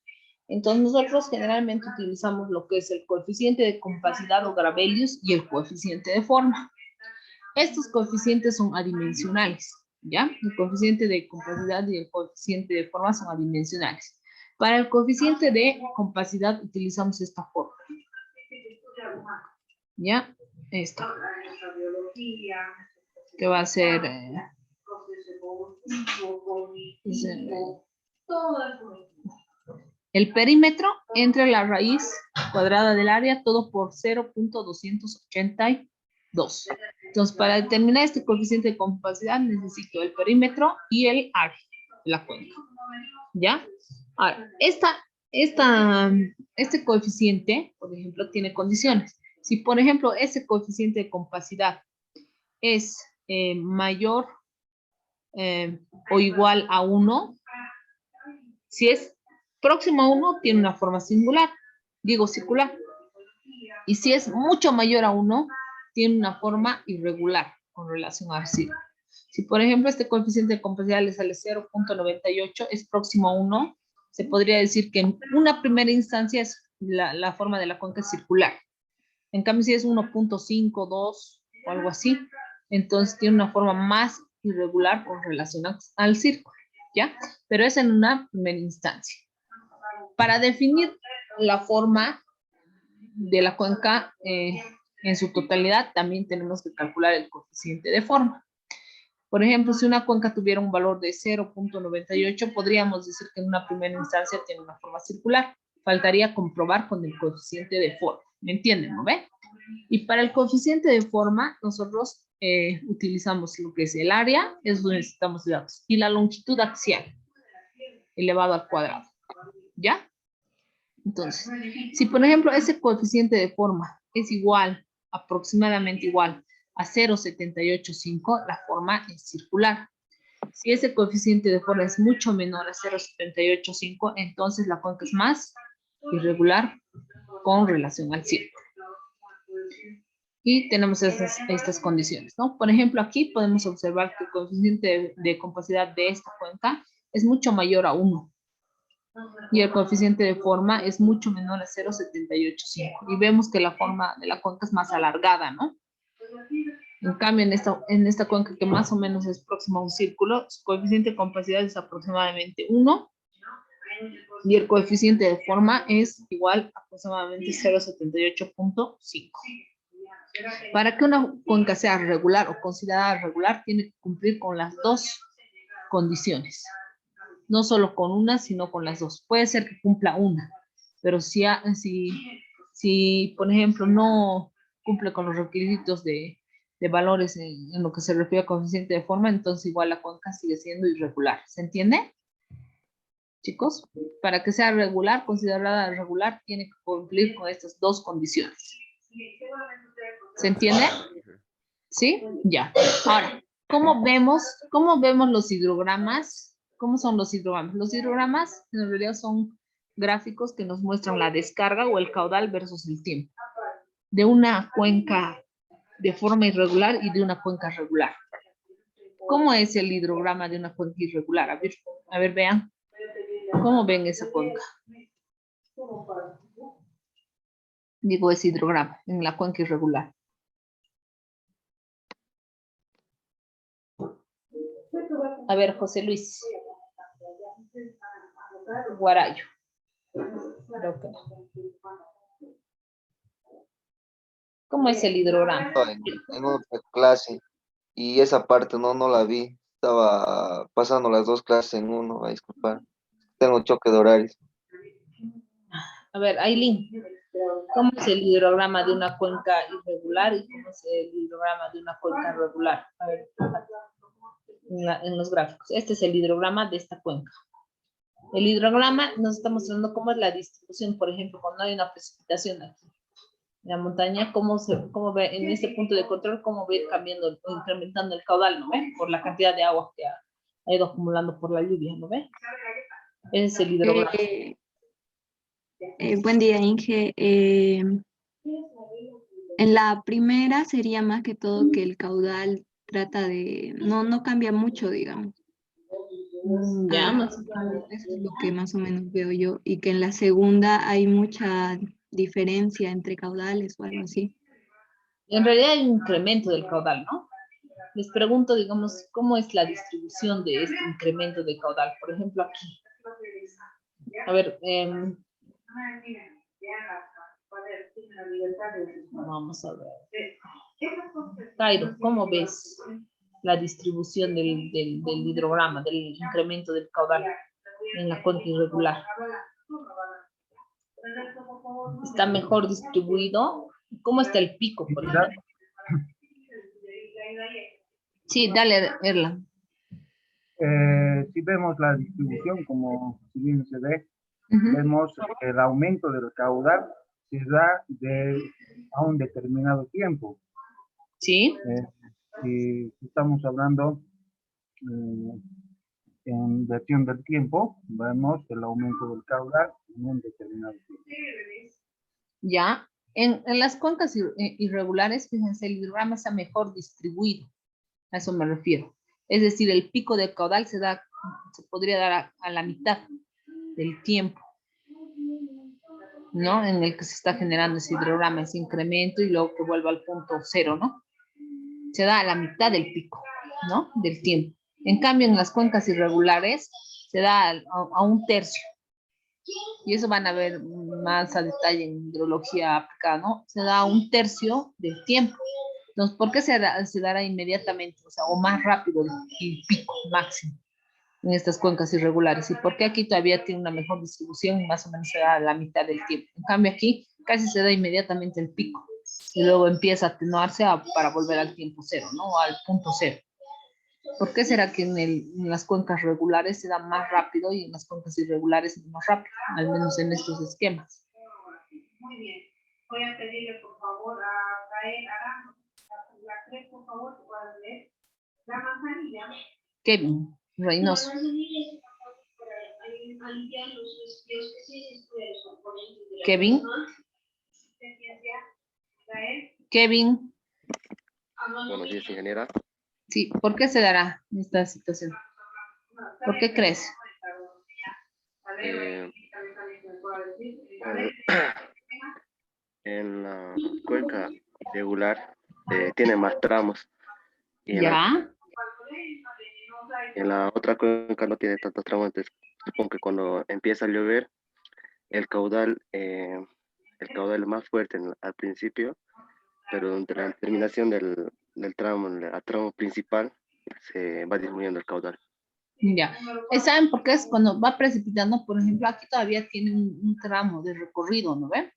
A: entonces nosotros generalmente utilizamos lo que es el coeficiente de compacidad o Gravelius y el coeficiente de forma. Estos coeficientes son adimensionales, ¿ya? El coeficiente de compacidad y el coeficiente de forma son adimensionales. Para el coeficiente de compacidad utilizamos esta forma. ¿Ya? Esto. Que va a ser... el perímetro entre la raíz cuadrada del área, todo por 0.282. Entonces, para determinar este coeficiente de compacidad, necesito el perímetro y el área de la cuenca. ¿Ya? Ahora, este coeficiente, por ejemplo, tiene condiciones. Si, por ejemplo, ese coeficiente de compacidad es mayor o igual a 1, si es próximo a 1, tiene una forma singular, digo circular. Y si es mucho mayor a 1, tiene una forma irregular con relación al círculo. Si, por ejemplo, este coeficiente de compacidad le sale 0.98, es próximo a 1, se podría decir que en una primera instancia es la forma de la cuenca es circular. En cambio, si es 1.5, 2 o algo así, entonces tiene una forma más irregular con relación al círculo, ¿ya? Pero es en una primera instancia. Para definir la forma de la cuenca en su totalidad, también tenemos que calcular el coeficiente de forma. Por ejemplo, si una cuenca tuviera un valor de 0.98, podríamos decir que en una primera instancia tiene una forma circular. Faltaría comprobar con el coeficiente de forma. ¿Me entienden, no ve? Y para el coeficiente de forma, nosotros utilizamos lo que es el área, es donde necesitamos datos, y la longitud axial, elevado al cuadrado. ¿Ya? Entonces, si por ejemplo ese coeficiente de forma es igual, aproximadamente igual a 0.785, la forma es circular. Si ese coeficiente de forma es mucho menor a 0.785, entonces la cuenca es más irregular con relación al círculo. Y tenemos estas condiciones, ¿no? Por ejemplo, aquí podemos observar que el coeficiente de compacidad de esta cuenca es mucho mayor a 1. Y el coeficiente de forma es mucho menor a 0.785. Y vemos que la forma de la cuenca es más alargada, ¿no? En cambio, en esta cuenca que más o menos es próxima a un círculo, su coeficiente de compacidad es aproximadamente 1. Y el coeficiente de forma es igual a aproximadamente 0.78.5. Para que una cuenca sea regular o considerada regular, tiene que cumplir con las dos condiciones. No solo con una, sino con las dos. Puede ser que cumpla una, pero si por ejemplo, no cumple con los requisitos de valores en lo que se refiere a coeficiente de forma, entonces igual la cuenca sigue siendo irregular. ¿Se entiende? Chicos, para que sea regular, considerada regular, tiene que cumplir con estas dos condiciones. ¿Se entiende? ¿Sí? Ya. Ahora, ¿cómo vemos los hidrogramas? ¿Cómo son los hidrogramas? Los hidrogramas en realidad son gráficos que nos muestran la descarga o el caudal versus el tiempo de una cuenca de forma irregular y de una cuenca regular. ¿Cómo es el hidrograma de una cuenca irregular? A ver, vean. ¿Cómo ven esa cuenca? Digo, ese hidrograma en la cuenca irregular. A ver, José Luis. Guarayo. Creo que no. ¿Cómo es el hidrograma?
H: En otra clase y esa parte no la vi. Estaba pasando las dos clases en uno, a disculpar. Tengo choque de horarios.
A: A ver, Aileen, ¿cómo es el hidrograma de una cuenca irregular y cómo es el hidrograma de una cuenca regular? A ver, en los gráficos. Este es el hidrograma de esta cuenca. El hidrograma nos está mostrando cómo es la distribución, por ejemplo, cuando hay una precipitación aquí en la montaña, cómo ve en este punto de control, cómo va a ir cambiando o incrementando el caudal, ¿no ve? Por la cantidad de agua que ha ido acumulando por la lluvia, ¿no ve? Ese es el hidrograma.
F: Buen día, Inge. En la primera sería más que todo que el caudal trata de, no cambia mucho, digamos.
A: Ya,
F: eso es lo que más o menos veo yo, y que en la segunda hay mucha diferencia entre caudales o algo así.
A: En realidad hay un incremento del caudal, ¿no? Les pregunto, digamos, ¿cómo es la distribución de este incremento de caudal? Por ejemplo, aquí. A ver, vamos a ver. Cairo, ¿cómo ves la distribución del hidrograma, del incremento del caudal en la cuenca irregular? ¿Está mejor distribuido? ¿Cómo está el pico, por ejemplo? Sí, dale, Erlan.
L: Si vemos la distribución, como si bien se ve, vemos que el aumento del caudal se da a un determinado tiempo.
A: Sí.
L: Si estamos hablando en versión del tiempo, vemos el aumento del caudal en un determinado tiempo.
A: Ya, en las cuencas irregulares, fíjense, el hidrograma está mejor distribuido. A eso me refiero. Es decir, el pico de caudal se podría dar a la mitad del tiempo, ¿no? En el que se está generando ese hidrograma, ese incremento, y luego que vuelva al punto cero, ¿no? Se da a la mitad del pico, ¿no? Del tiempo. En cambio, en las cuencas irregulares se da a un tercio. Y eso van a ver más a detalle en hidrología aplicada, ¿no? Se da a un tercio del tiempo. Entonces, ¿por qué se dará inmediatamente, o sea, o más rápido el pico máximo en estas cuencas irregulares? ¿Y por qué aquí todavía tiene una mejor distribución y más o menos se da a la mitad del tiempo? En cambio aquí casi se da inmediatamente el pico y luego empieza a atenuarse para volver al tiempo cero, ¿no? Al punto cero. ¿Por qué será que en las cuencas regulares se da más rápido y en las cuencas irregulares menos rápido? Al menos en estos esquemas.
C: Muy bien. Voy a pedirle, por favor, a Gael Arango. La 3, por favor, puedan leer. La manzanilla.
A: Kevin Reynoso. Kevin. Kevin.
N: Buenos días, ingeniera.
A: Sí, ¿por qué se dará esta situación? ¿Por qué crees?
N: En la cuenca irregular tiene más tramos. Y
A: ¿Ya?
N: En la otra cuenca no tiene tantos tramos. Entonces, supongo que cuando empieza a llover, el caudal es más fuerte al principio, pero durante la terminación del tramo, el tramo principal, se va disminuyendo el caudal.
A: Ya. ¿Saben por qué? Es cuando va precipitando, por ejemplo, aquí todavía tiene un tramo de recorrido, ¿no ven?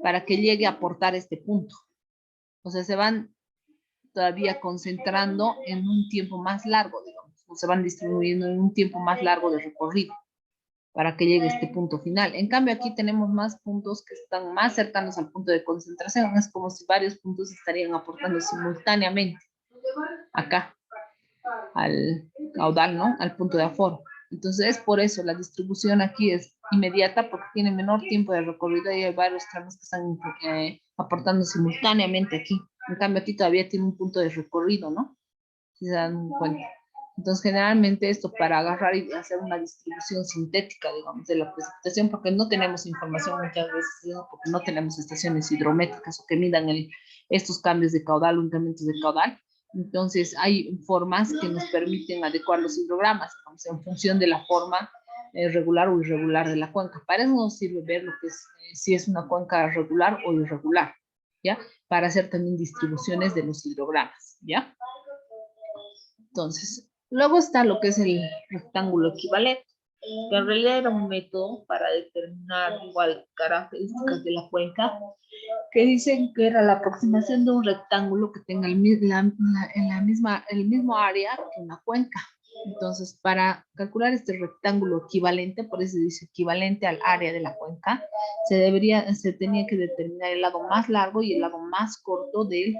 A: Para que llegue a aportar este punto. O sea, se van todavía concentrando en un tiempo más largo, digamos, o se van distribuyendo en un tiempo más largo de recorrido para que llegue a este punto final. En cambio, aquí tenemos más puntos que están más cercanos al punto de concentración. Es como si varios puntos estarían aportando simultáneamente acá al caudal, ¿no? Al punto de aforo. Entonces, es por eso la distribución aquí es inmediata, porque tiene menor tiempo de recorrido y hay varios tramos que están aportando simultáneamente aquí. En cambio, aquí todavía tiene un punto de recorrido, ¿no? Si se dan cuenta. Entonces, generalmente esto para agarrar y hacer una distribución sintética, digamos, de la precipitación, porque no tenemos información muchas veces, ¿no? Porque no tenemos estaciones hidrométricas o que midan estos cambios de caudal o incrementos de caudal. Entonces, hay formas que nos permiten adecuar los hidrogramas, digamos, en función de la forma regular o irregular de la cuenca. Para eso nos sirve ver lo que es, si es una cuenca regular o irregular, ¿ya? Para hacer también distribuciones de los hidrogramas, ¿ya? Entonces, luego está lo que es el rectángulo equivalente, que en realidad era un método para determinar igual características de la cuenca, que dicen que era la aproximación de un rectángulo que tenga el mismo área que una cuenca. Entonces, para calcular este rectángulo equivalente, por eso se dice equivalente al área de la cuenca, se tenía que determinar el lado más largo y el lado más corto del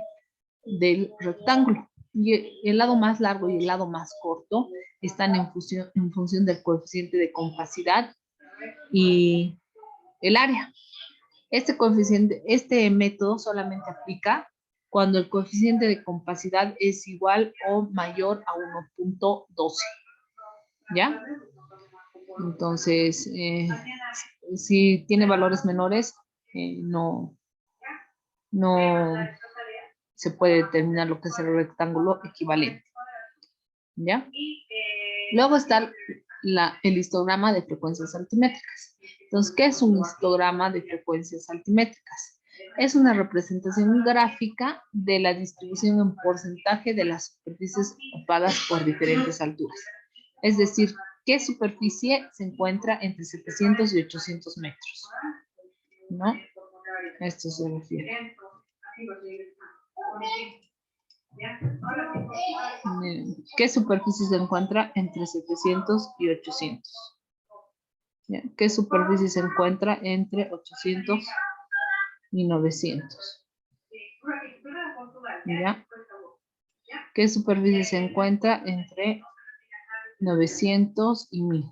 A: rectángulo. Y el lado más largo y el lado más corto están en función del coeficiente de compacidad y el área. Este método solamente aplica cuando el coeficiente de compacidad es igual o mayor a 1.12. ¿Ya? Entonces, si tiene valores menores, no se puede determinar lo que es el rectángulo equivalente. ¿Ya? Luego está el histograma de frecuencias altimétricas. Entonces, ¿qué es un histograma de frecuencias altimétricas? Es una representación gráfica de la distribución en porcentaje de las superficies ocupadas por diferentes alturas. Es decir, ¿qué superficie se encuentra entre 700 y 800 metros? ¿No? Esto se refiere. ¿Qué superficie se encuentra entre 700 y 800? ¿Ya? ¿Qué superficie se encuentra entre 800 y 900? ¿Ya? ¿Qué superficie se encuentra entre 900 y 1000?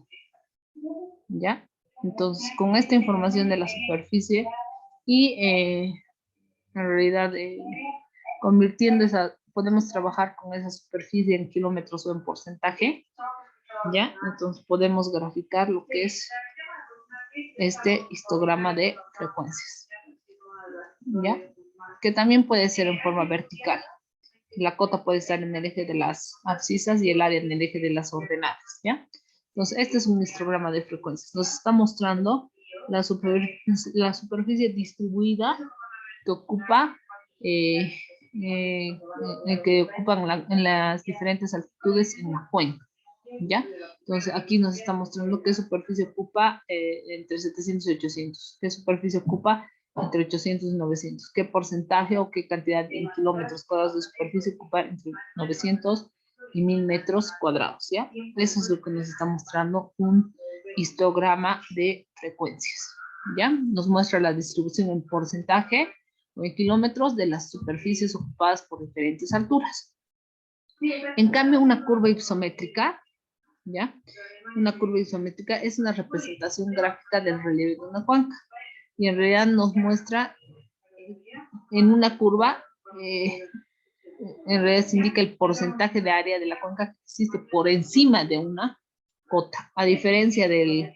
A: ¿Ya? Entonces, con esta información de la superficie y en realidad convirtiendo podemos trabajar con esa superficie en kilómetros o en porcentaje, ¿ya? Entonces podemos graficar lo que es este histograma de frecuencias, ¿ya? Que también puede ser en forma vertical. La cota puede estar en el eje de las abscisas y el área en el eje de las ordenadas, ¿ya? Entonces, este es un histograma de frecuencias. Nos está mostrando la superficie distribuida que ocupa, en las diferentes altitudes en la cuenca, ¿ya? Entonces, aquí nos está mostrando qué superficie ocupa entre 700 y 800, qué superficie ocupa entre 800 y 900, qué porcentaje o qué cantidad en kilómetros cuadrados de superficie ocupa entre 900 y 1000 metros cuadrados, ¿ya? Eso es lo que nos está mostrando un histograma de frecuencias, ¿ya? Nos muestra la distribución en porcentaje o en kilómetros de las superficies ocupadas por diferentes alturas. En cambio, una curva isométrica, ¿ya? Una curva isométrica es una representación gráfica del relieve de una cuenca. Y en realidad nos muestra en una curva, en realidad se indica el porcentaje de área de la cuenca que existe por encima de una cota, a diferencia del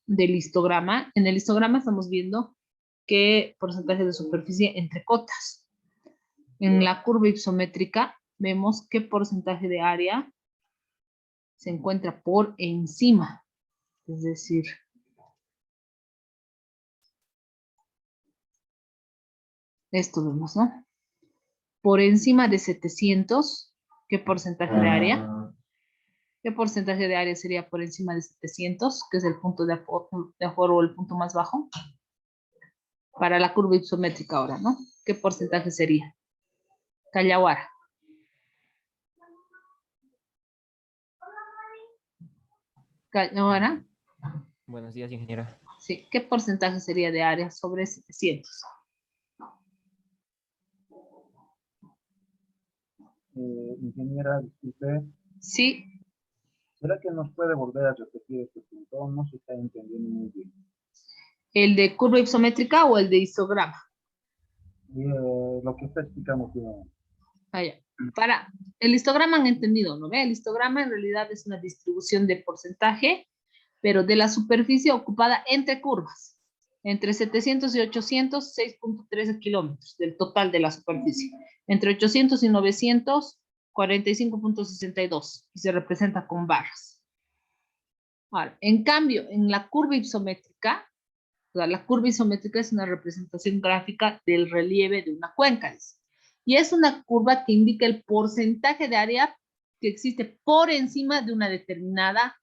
A: histograma. En el histograma estamos viendo qué porcentaje de superficie entre cotas. En la curva isométrica vemos qué porcentaje de área se encuentra por encima. Es decir, esto vemos, ¿no? Por encima de 700, ¿qué porcentaje de área? ¿Qué porcentaje de área sería por encima de 700, que es el punto de aforo o el punto más bajo? Para la curva isométrica ahora, ¿no? ¿Qué porcentaje sería? Callahuara. Callahuara.
O: Buenos días, ingeniera.
A: Sí, ¿qué porcentaje sería de área sobre 700?
L: Ingeniera, disculpe.
A: Sí.
L: ¿Será que nos puede volver a repetir este punto? No se está entendiendo muy bien.
A: ¿El de curva isométrica o el de histograma?
L: Lo que está explicando bien.
A: Ah, ya. Para el histograma han entendido, ¿no ve? El histograma en realidad es una distribución de porcentaje, pero de la superficie ocupada entre curvas. Entre 700 y 800, 6.13 kilómetros del total de la superficie. Entre 800 y 900, 45.62. Y se representa con barras. Ahora, en cambio, en la curva isométrica, o sea, la curva isométrica es una representación gráfica del relieve de una cuenca. Y es una curva que indica el porcentaje de área que existe por encima de una determinada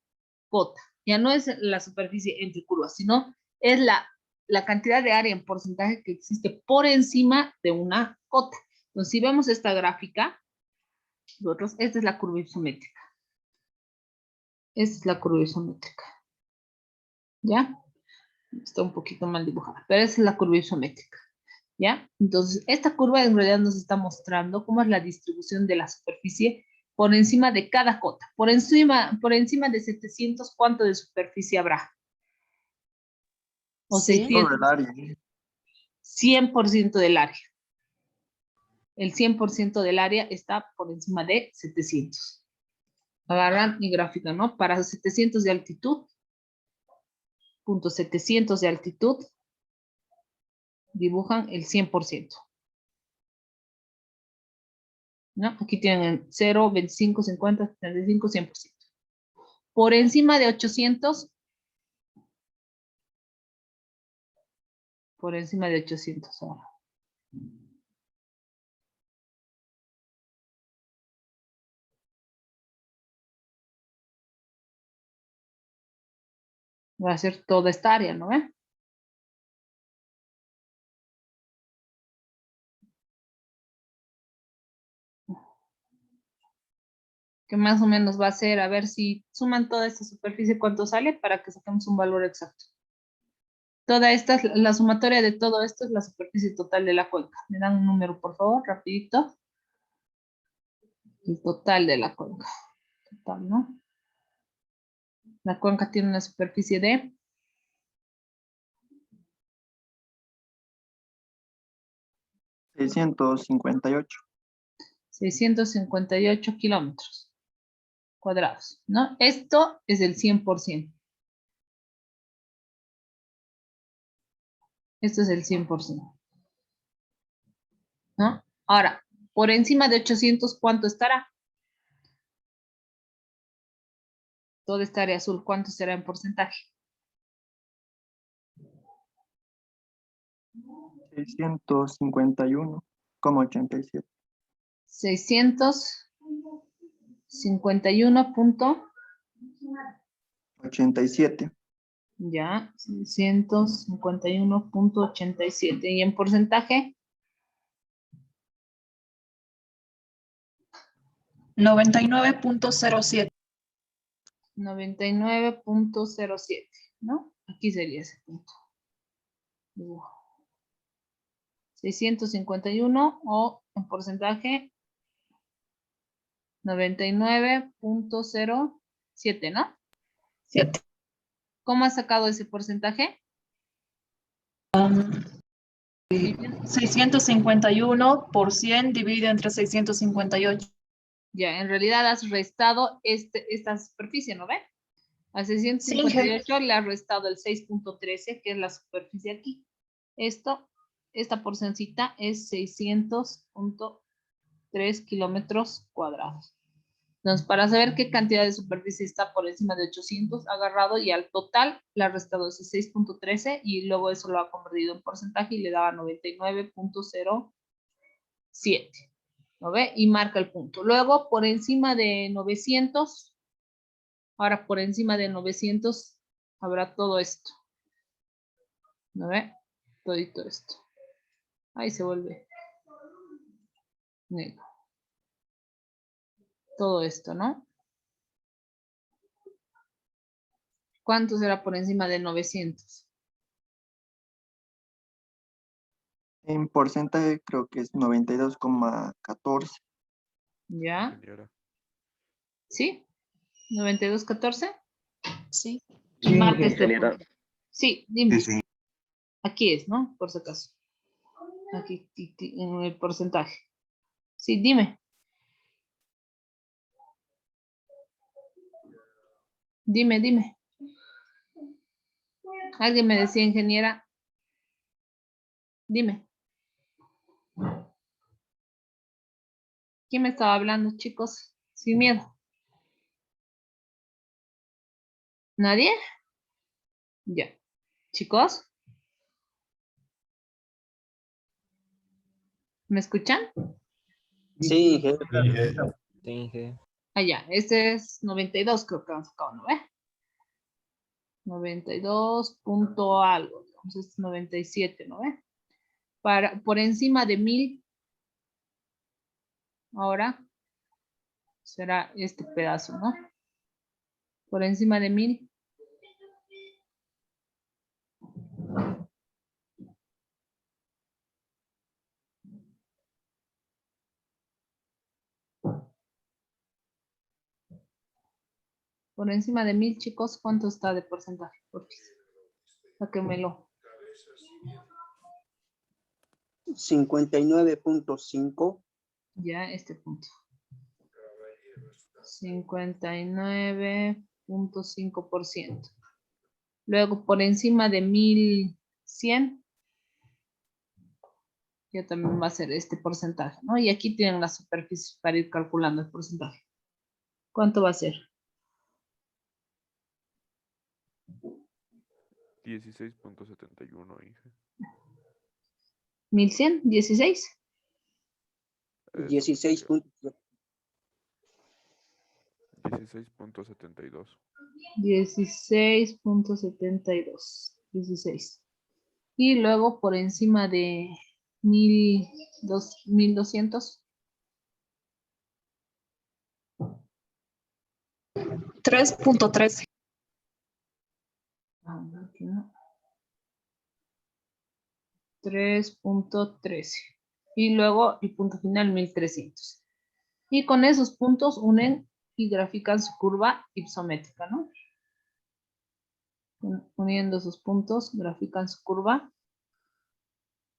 A: cota. Ya no es la superficie entre curvas, sino es la cantidad de área en porcentaje que existe por encima de una cota. Entonces, si vemos esta gráfica, nosotros, esta es la curva isométrica. Esta es la curva isométrica. ¿Ya? Está un poquito mal dibujada, pero esa es la curva isométrica. ¿Ya? Entonces, esta curva en realidad nos está mostrando cómo es la distribución de la superficie por encima de cada cota. Por encima de 700, ¿cuánto de superficie habrá? O 600.
P: Todo el área.
A: 100% del área. El 100% del área está por encima de 700. Agarran mi gráfica, ¿no? Para 700 de altitud, punto 700 de altitud, dibujan el 100%. ¿No? Aquí tienen 0, 25, 50, 75, 100%. Por encima de 800, por encima de 800 ahora. Va a ser toda esta área, ¿no ve? Que más o menos va a ser, a ver si suman toda esta superficie, ¿cuánto sale? Para que saquemos un valor exacto. Toda esta, la sumatoria de todo esto es la superficie total de la cuenca. Me dan un número, por favor, rapidito. El total de la cuenca. Total, ¿no? La cuenca tiene una superficie de
P: 658.
A: 658 kilómetros cuadrados, ¿no? Esto es el 100%. Esto es el 100%. ¿No? Ahora, por encima de 800, ¿cuánto estará? Toda esta área azul, ¿cuánto será en porcentaje?
P: 651,87.
A: 651.87. Ya, 651.87. ¿Y en porcentaje?
K: 99.07.
A: 99.07, ¿no? Aquí sería ese punto. 651 o en porcentaje 99.07, ¿no?
K: 7.
A: ¿Cómo has sacado ese porcentaje?
K: 651 por 100 dividido entre 658.
A: Ya, en realidad has restado esta superficie, ¿no ve? A 658 le has restado el 6.13, que es la superficie aquí. Esta porcioncita es 600.3 kilómetros cuadrados. Entonces, para saber qué cantidad de superficie está por encima de 800, ha agarrado y al total le ha restado ese 6.13 y luego eso lo ha convertido en porcentaje y le daba 99.07. ¿Lo ve? Y marca el punto. Luego, por encima de 900, ahora por encima de 900 habrá todo esto. ¿No ve? Todito esto. Ahí se vuelve negro. Todo esto, ¿no? ¿Cuánto será por encima de 900?
P: En porcentaje creo que es 92,14.
A: ¿Ya? ¿Sí? ¿92,14?
K: Sí.
A: Y marca este
N: ingeniera.
A: punto. Sí, dime.
E: Sí.
A: Aquí es, ¿no? Por si acaso. Aquí, en el porcentaje. Sí, dime. Dime. Alguien me decía, ingeniera. Dime. ¿Quién me estaba hablando, chicos? Sin miedo. ¿Nadie? Ya. Chicos. ¿Me escuchan?
D: Sí,
O: Sí, Inge.
A: Ah, ya. Este es 92, creo que han sacado, ¿no ve? 92 punto algo. Entonces 97, ¿no ve? Por encima de 1000. Ahora será este pedazo, ¿no? Por encima de 1000. Por encima de 1000, chicos, ¿cuánto está de porcentaje? Sáquenmelo.
D: 59.5.
A: Ya, este punto. 59.5%. Luego, por encima de 1100, ya también va a ser este porcentaje, ¿no? Y aquí tienen la superficie para ir calculando el porcentaje. ¿Cuánto va a ser?
G: 16.71, Inge.
A: 1100, 16.
D: 16.7.
G: 16.72.
A: 16.72. 16. Y luego por encima de 1200.
K: 3.13.
A: 3.13. Y luego el punto final 1300. Y con esos puntos unen y grafican su curva ipsométrica, ¿no? Uniendo esos puntos, grafican su curva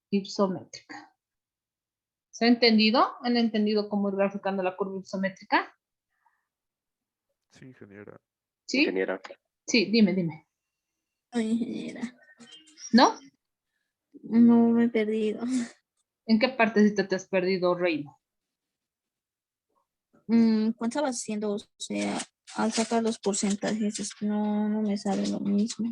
A: ipsométrica. ¿Se ha entendido? ¿Han entendido cómo ir graficando la curva ipsométrica?
G: Sí, ingeniera.
A: ¿Sí?
N: Ingeniera.
A: Sí, dime.
Q: Soy ingeniera.
A: ¿No?
Q: No, me he perdido.
A: ¿En qué partecita te has perdido, Reina?
Q: ¿Cuánto estabas haciendo? O sea, al sacar los porcentajes, es que no me sale lo mismo.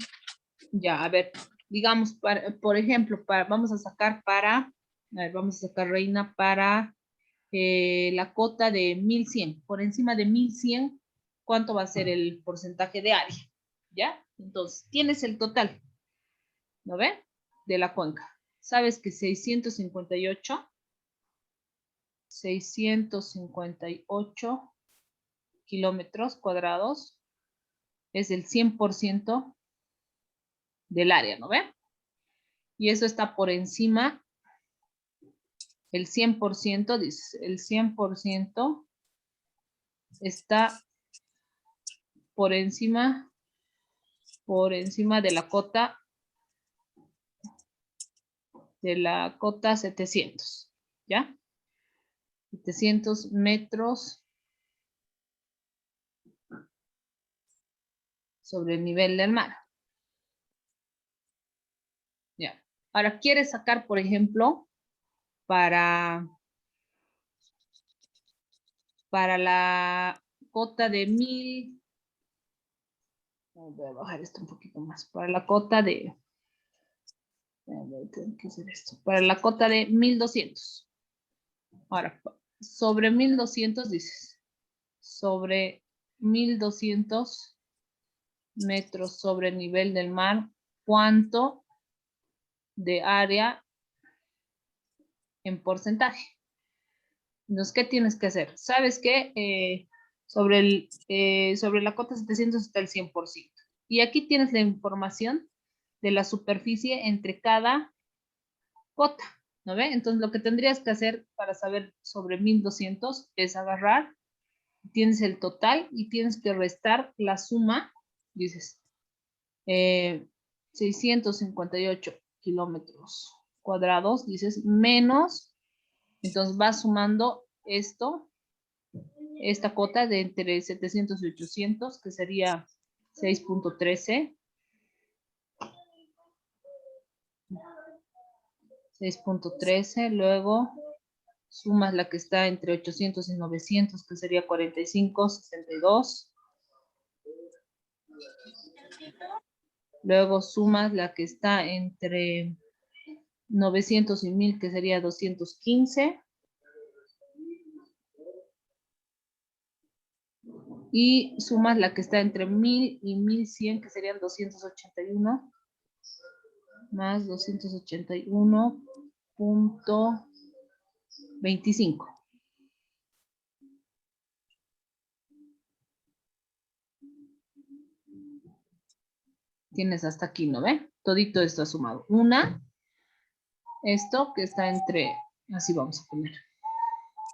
A: Ya, a ver, digamos, por ejemplo, vamos a sacar Reina para la cota de 1100. Por encima de 1100, ¿cuánto va a ser el porcentaje de área? ¿Ya? Entonces, tienes el total, ¿no ve? De la cuenca. Sabes que 658 kilómetros cuadrados es el 100% del área, ¿no ve? Y eso está por encima, el 100%, dice, el 100% está por encima de la cota 700, ¿ya? 700 metros sobre el nivel del mar. Ya. Ahora, ¿quieres sacar, por ejemplo, para la cota de 1000? Voy a bajar esto un poquito más. Para la cota de... Tengo que hacer esto. Para la cota de 1200. Ahora, sobre 1200 dices. Sobre 1200 metros sobre el nivel del mar, ¿cuánto de área en porcentaje? Entonces, ¿qué tienes que hacer? Sabes que sobre la cota 700 está el 100%. Y aquí tienes la información de la superficie entre cada cota, ¿no ve? Entonces, lo que tendrías que hacer para saber sobre 1200 es agarrar, tienes el total y tienes que restar la suma, dices, 658 kilómetros cuadrados, dices, menos, entonces vas sumando esta cota de entre 700 y 800, que sería 6.13. 6.13, luego sumas la que está entre 800 y 900, que sería 45.62. Luego sumas la que está entre 900 y 1000, que sería 215. Y sumas la que está entre 1000 y 1100, que serían 281. Más 281.25. Tienes hasta aquí, ¿no ve? Todito esto sumado. Esto que está entre, así vamos a poner.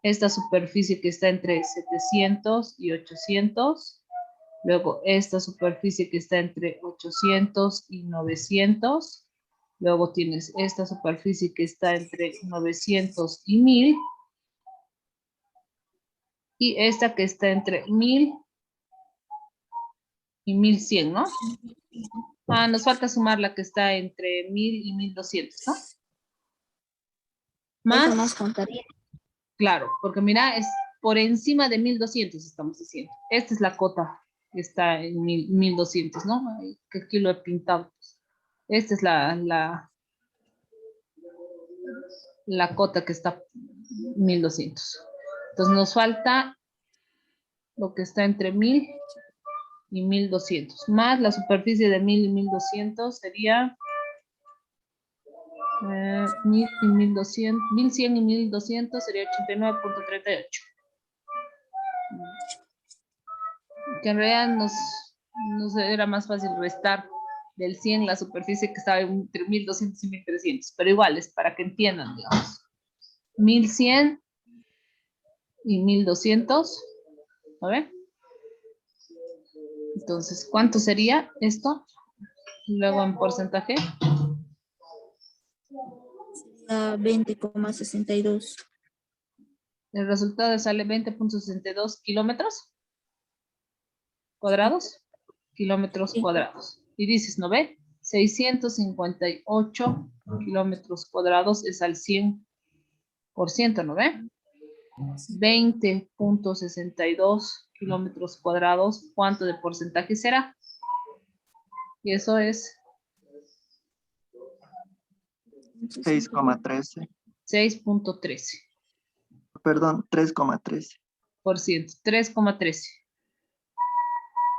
A: Esta superficie que está entre 700 y 800. Luego esta superficie que está entre 800 y 900. Luego tienes esta superficie que está entre 900 y 1000. Y esta que está entre 1000 y 1100, ¿no? Nos falta sumar la que está entre 1000 y 1200, ¿no?
Q: Eso más contaría.
A: Claro, porque mira, es por encima de 1200 estamos diciendo. Esta es la cota que está en 1200, ¿no? Que aquí lo he pintado. Esta es la cota que está 1200. Entonces nos falta lo que está entre 1000 y 1200. Más la superficie de 1000 y 1200 sería 1000 y 1200, 1100 y 1200 sería 89.38. Que en realidad nos era más fácil restar del 100 la superficie que estaba entre 1200 y 1300, pero igual es para que entiendan, digamos. 1100 y 1200, a ver. Entonces, ¿cuánto sería esto? Luego en porcentaje.
Q: 20,62.
A: El resultado sale 20.62 kilómetros cuadrados. Kilómetros cuadrados. Y dices, ¿no ve? 658 kilómetros cuadrados es al 100%, ¿no ve? 20.62 kilómetros cuadrados, ¿cuánto de porcentaje será? Y eso es
P: 6,13.
A: 6.13.
P: Perdón, 3,13.
A: 3,13.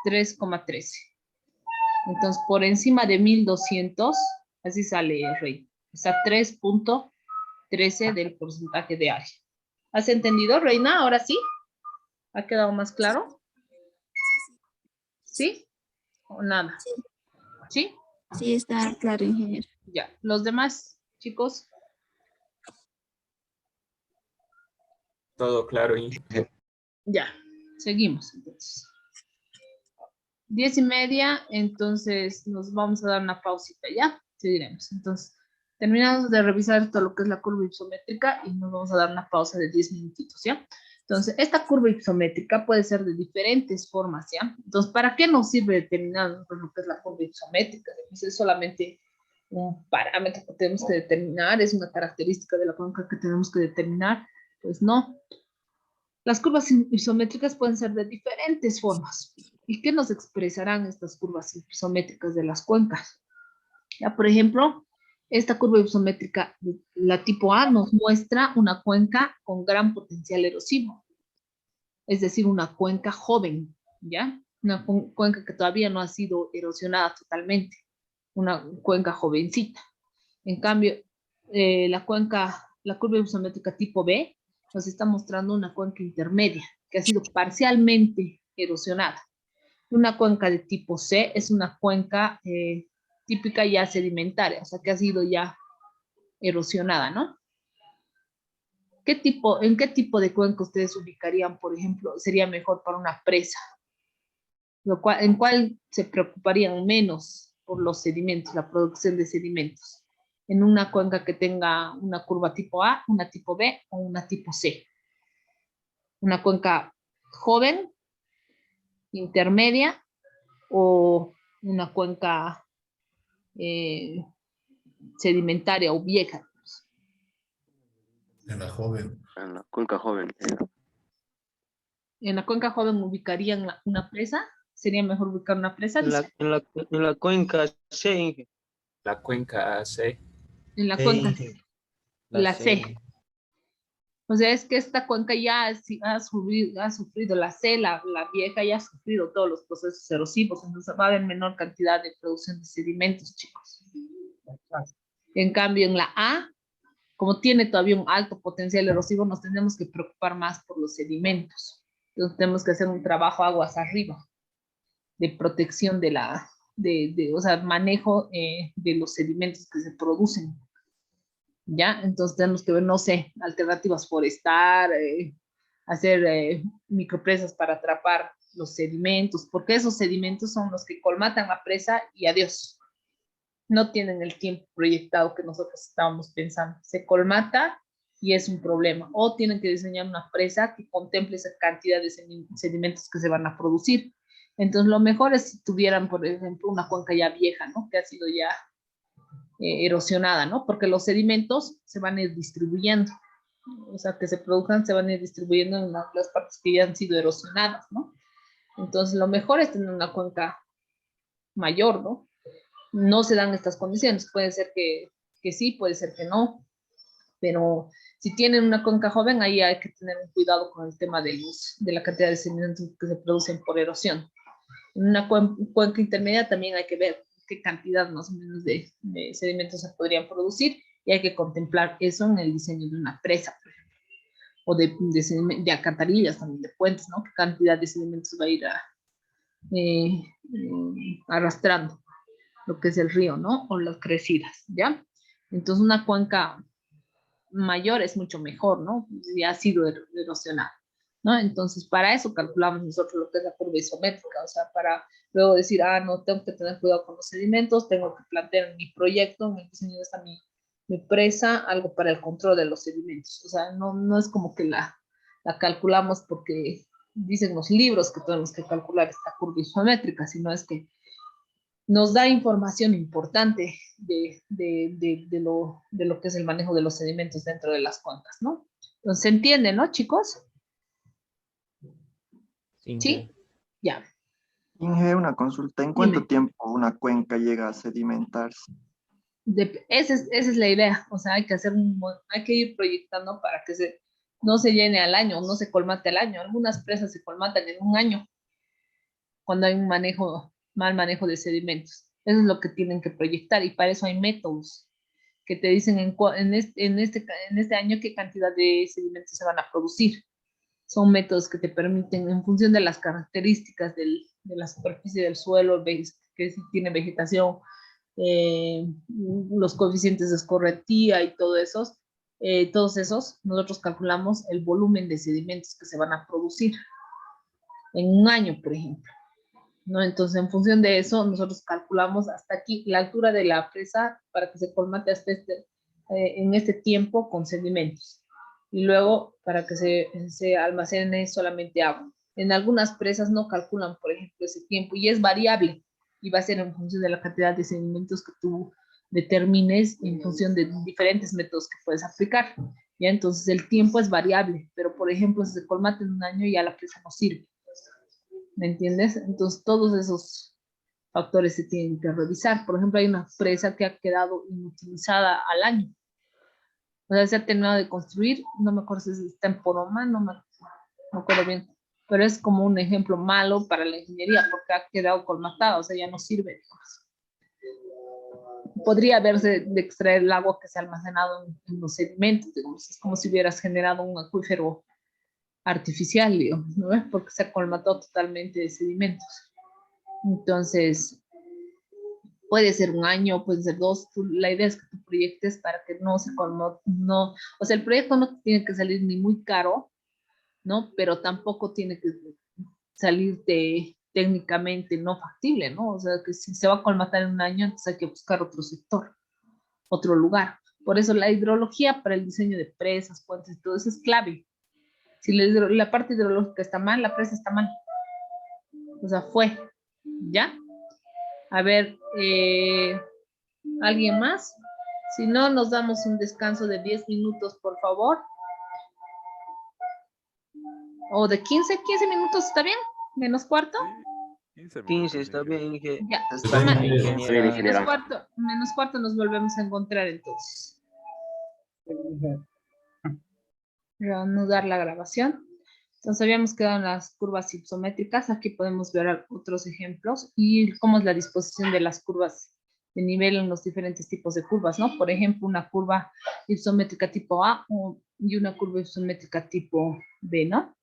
A: 3,13. Entonces, por encima de 1200, así sale el rey. Está 3.13 del porcentaje de área. ¿Has entendido, Reina? ¿Ahora sí? ¿Ha quedado más claro? ¿Sí? ¿O nada? ¿Sí?
Q: Sí, está claro, ingeniero.
A: Ya. ¿Los demás, chicos?
I: Todo claro, ingeniero.
A: Ya. Seguimos, entonces. 10:30, entonces nos vamos a dar una pausita, ¿ya? Seguiremos. Entonces, terminamos de revisar todo lo que es la curva isométrica y nos vamos a dar una pausa de 10 minutitos, ¿ya? Entonces, esta curva isométrica puede ser de diferentes formas, ¿ya? Entonces, ¿para qué nos sirve determinar lo que es la curva isométrica? Pues es solamente un parámetro que tenemos que determinar, es una característica de la cuenca que tenemos que determinar. Pues no. Las curvas isométricas pueden ser de diferentes formas. ¿Y qué nos expresarán estas curvas isométricas de las cuencas? Ya, por ejemplo, esta curva isométrica, la tipo A, nos muestra una cuenca con gran potencial erosivo. Es decir, una cuenca joven, ¿ya? Una cuenca que todavía no ha sido erosionada totalmente. Una cuenca jovencita. En cambio, la curva isométrica tipo B nos está mostrando una cuenca intermedia que ha sido parcialmente erosionada. Una cuenca de tipo C es una cuenca típica ya sedimentaria, o sea que ha sido ya erosionada, ¿no? ¿En qué tipo de cuenca ustedes ubicarían, por ejemplo, sería mejor para una presa? ¿En cuál se preocuparían menos por los sedimentos, la producción de sedimentos? ¿En una cuenca que tenga una curva tipo A, una tipo B o una tipo C? Una cuenca joven, intermedia o una cuenca sedimentaria o vieja.
R: En la joven.
N: En la cuenca joven.
A: En la cuenca joven ubicarían una presa. ¿Sería mejor ubicar una presa?
B: En la cuenca C, Inge.
I: La cuenca C.
A: En la
I: Sí,
A: cuenca
I: sí.
A: la C. O sea, es que esta cuenca ya ha sufrido la C, la vieja ya ha sufrido todos los procesos erosivos, entonces va a haber menor cantidad de producción de sedimentos, chicos. En cambio, en la A, como tiene todavía un alto potencial erosivo, nos tenemos que preocupar más por los sedimentos. Entonces tenemos que hacer un trabajo aguas arriba de protección de o sea, manejo de los sedimentos que se producen. ¿Ya? Entonces tenemos que ver, no sé, alternativas forestal, hacer micropresas para atrapar los sedimentos, porque esos sedimentos son los que colmatan la presa y adiós. No tienen el tiempo proyectado que nosotros estábamos pensando. Se colmata y es un problema. O tienen que diseñar una presa que contemple esa cantidad de sedimentos que se van a producir. Entonces lo mejor es si tuvieran, por ejemplo, una cuenca ya vieja, ¿no? Que ha sido ya erosionada, ¿no? Porque los sedimentos se van a ir distribuyendo, o sea, que se produzcan, se van a ir distribuyendo en las partes que ya han sido erosionadas, ¿no? Entonces, lo mejor es tener una cuenca mayor, ¿no? No se dan estas condiciones, puede ser que sí, puede ser que no, pero si tienen una cuenca joven, ahí hay que tener un cuidado con el tema de la cantidad de sedimentos que se producen por erosión. En una cuenca intermedia también hay que ver qué cantidad más o menos de sedimentos se podrían producir y hay que contemplar eso en el diseño de una presa, por ejemplo, o de alcantarillas también, de puentes, ¿no? Qué cantidad de sedimentos va a ir arrastrando lo que es el río, ¿no? O las crecidas, ¿ya? Entonces una cuenca mayor es mucho mejor, ¿no? Ya ha sido erosionada, ¿no? Entonces, para eso calculamos nosotros lo que es la curva isométrica, o sea, para luego decir, no, tengo que tener cuidado con los sedimentos, tengo que plantear en mi proyecto, en el diseño de esta mi presa, algo para el control de los sedimentos. O sea, no es como que la calculamos porque dicen los libros que tenemos que calcular esta curva isométrica, sino es que nos da información importante de lo que es el manejo de los sedimentos dentro de las cuencas, ¿no? Entonces, ¿se entiende, no, chicos? ¿Sí? Ya.
P: Inge, una consulta. ¿En cuánto tiempo una cuenca llega a sedimentarse?
A: Esa es la idea. O sea, hay que ir proyectando para que no se llene al año, no se colmate al año. Algunas presas se colmatan en un año cuando hay un mal manejo de sedimentos. Eso es lo que tienen que proyectar y para eso hay métodos que te dicen en este año qué cantidad de sedimentos se van a producir. Son métodos que te permiten, en función de las características de la superficie del suelo, que si tiene vegetación, los coeficientes de escorrentía y todos esos, nosotros calculamos el volumen de sedimentos que se van a producir en un año, por ejemplo, ¿no? Entonces, en función de eso, nosotros calculamos hasta aquí la altura de la presa para que se colmate hasta en este tiempo con sedimentos. Y luego para que se almacene solamente agua. En algunas presas no calculan, por ejemplo, ese tiempo y es variable y va a ser en función de la cantidad de sedimentos que tú determines en función de diferentes métodos que puedes aplicar. ¿Ya? Entonces el tiempo es variable, pero por ejemplo, si se colmata en un año ya la presa no sirve. ¿Me entiendes? Entonces todos esos factores se tienen que revisar. Por ejemplo, hay una presa que ha quedado inutilizada al año. O sea, se ha terminado de construir, no me acuerdo si está en Poroma, no me acuerdo bien, pero es como un ejemplo malo para la ingeniería porque ha quedado colmatada, o sea, ya no sirve. Podría haberse de extraer el agua que se ha almacenado en los sedimentos, digamos, es como si hubieras generado un acuífero artificial, digamos, ¿no? Porque se ha colmatado totalmente de sedimentos. Entonces, puede ser un año, puede ser 2, la idea es que tú proyectes para que no se o sea, el proyecto no tiene que salir ni muy caro, ¿no? Pero tampoco tiene que salirte técnicamente no factible, ¿no? O sea, que si se va a colmatar en un año, entonces hay que buscar otro sector, otro lugar. Por eso la hidrología para el diseño de presas, puentes y todo eso es clave. Si la parte hidrológica está mal, la presa está mal. O sea, ¿Ya? A ver, ¿alguien más? Si no, nos damos un descanso de 10 minutos, por favor. O de 15 minutos, ¿está bien? ¿Menos cuarto?
B: 15 está bien, Inge.
A: Ya.
H: Está bien, ingeniera.
A: Menos cuarto nos volvemos a encontrar entonces. Reanudar la grabación. Entonces habíamos quedado en las curvas ipsométricas. Aquí podemos ver otros ejemplos y cómo es la disposición de las curvas de nivel en los diferentes tipos de curvas, ¿no? Por ejemplo, una curva ipsométrica tipo A y una curva ipsométrica tipo B, ¿no?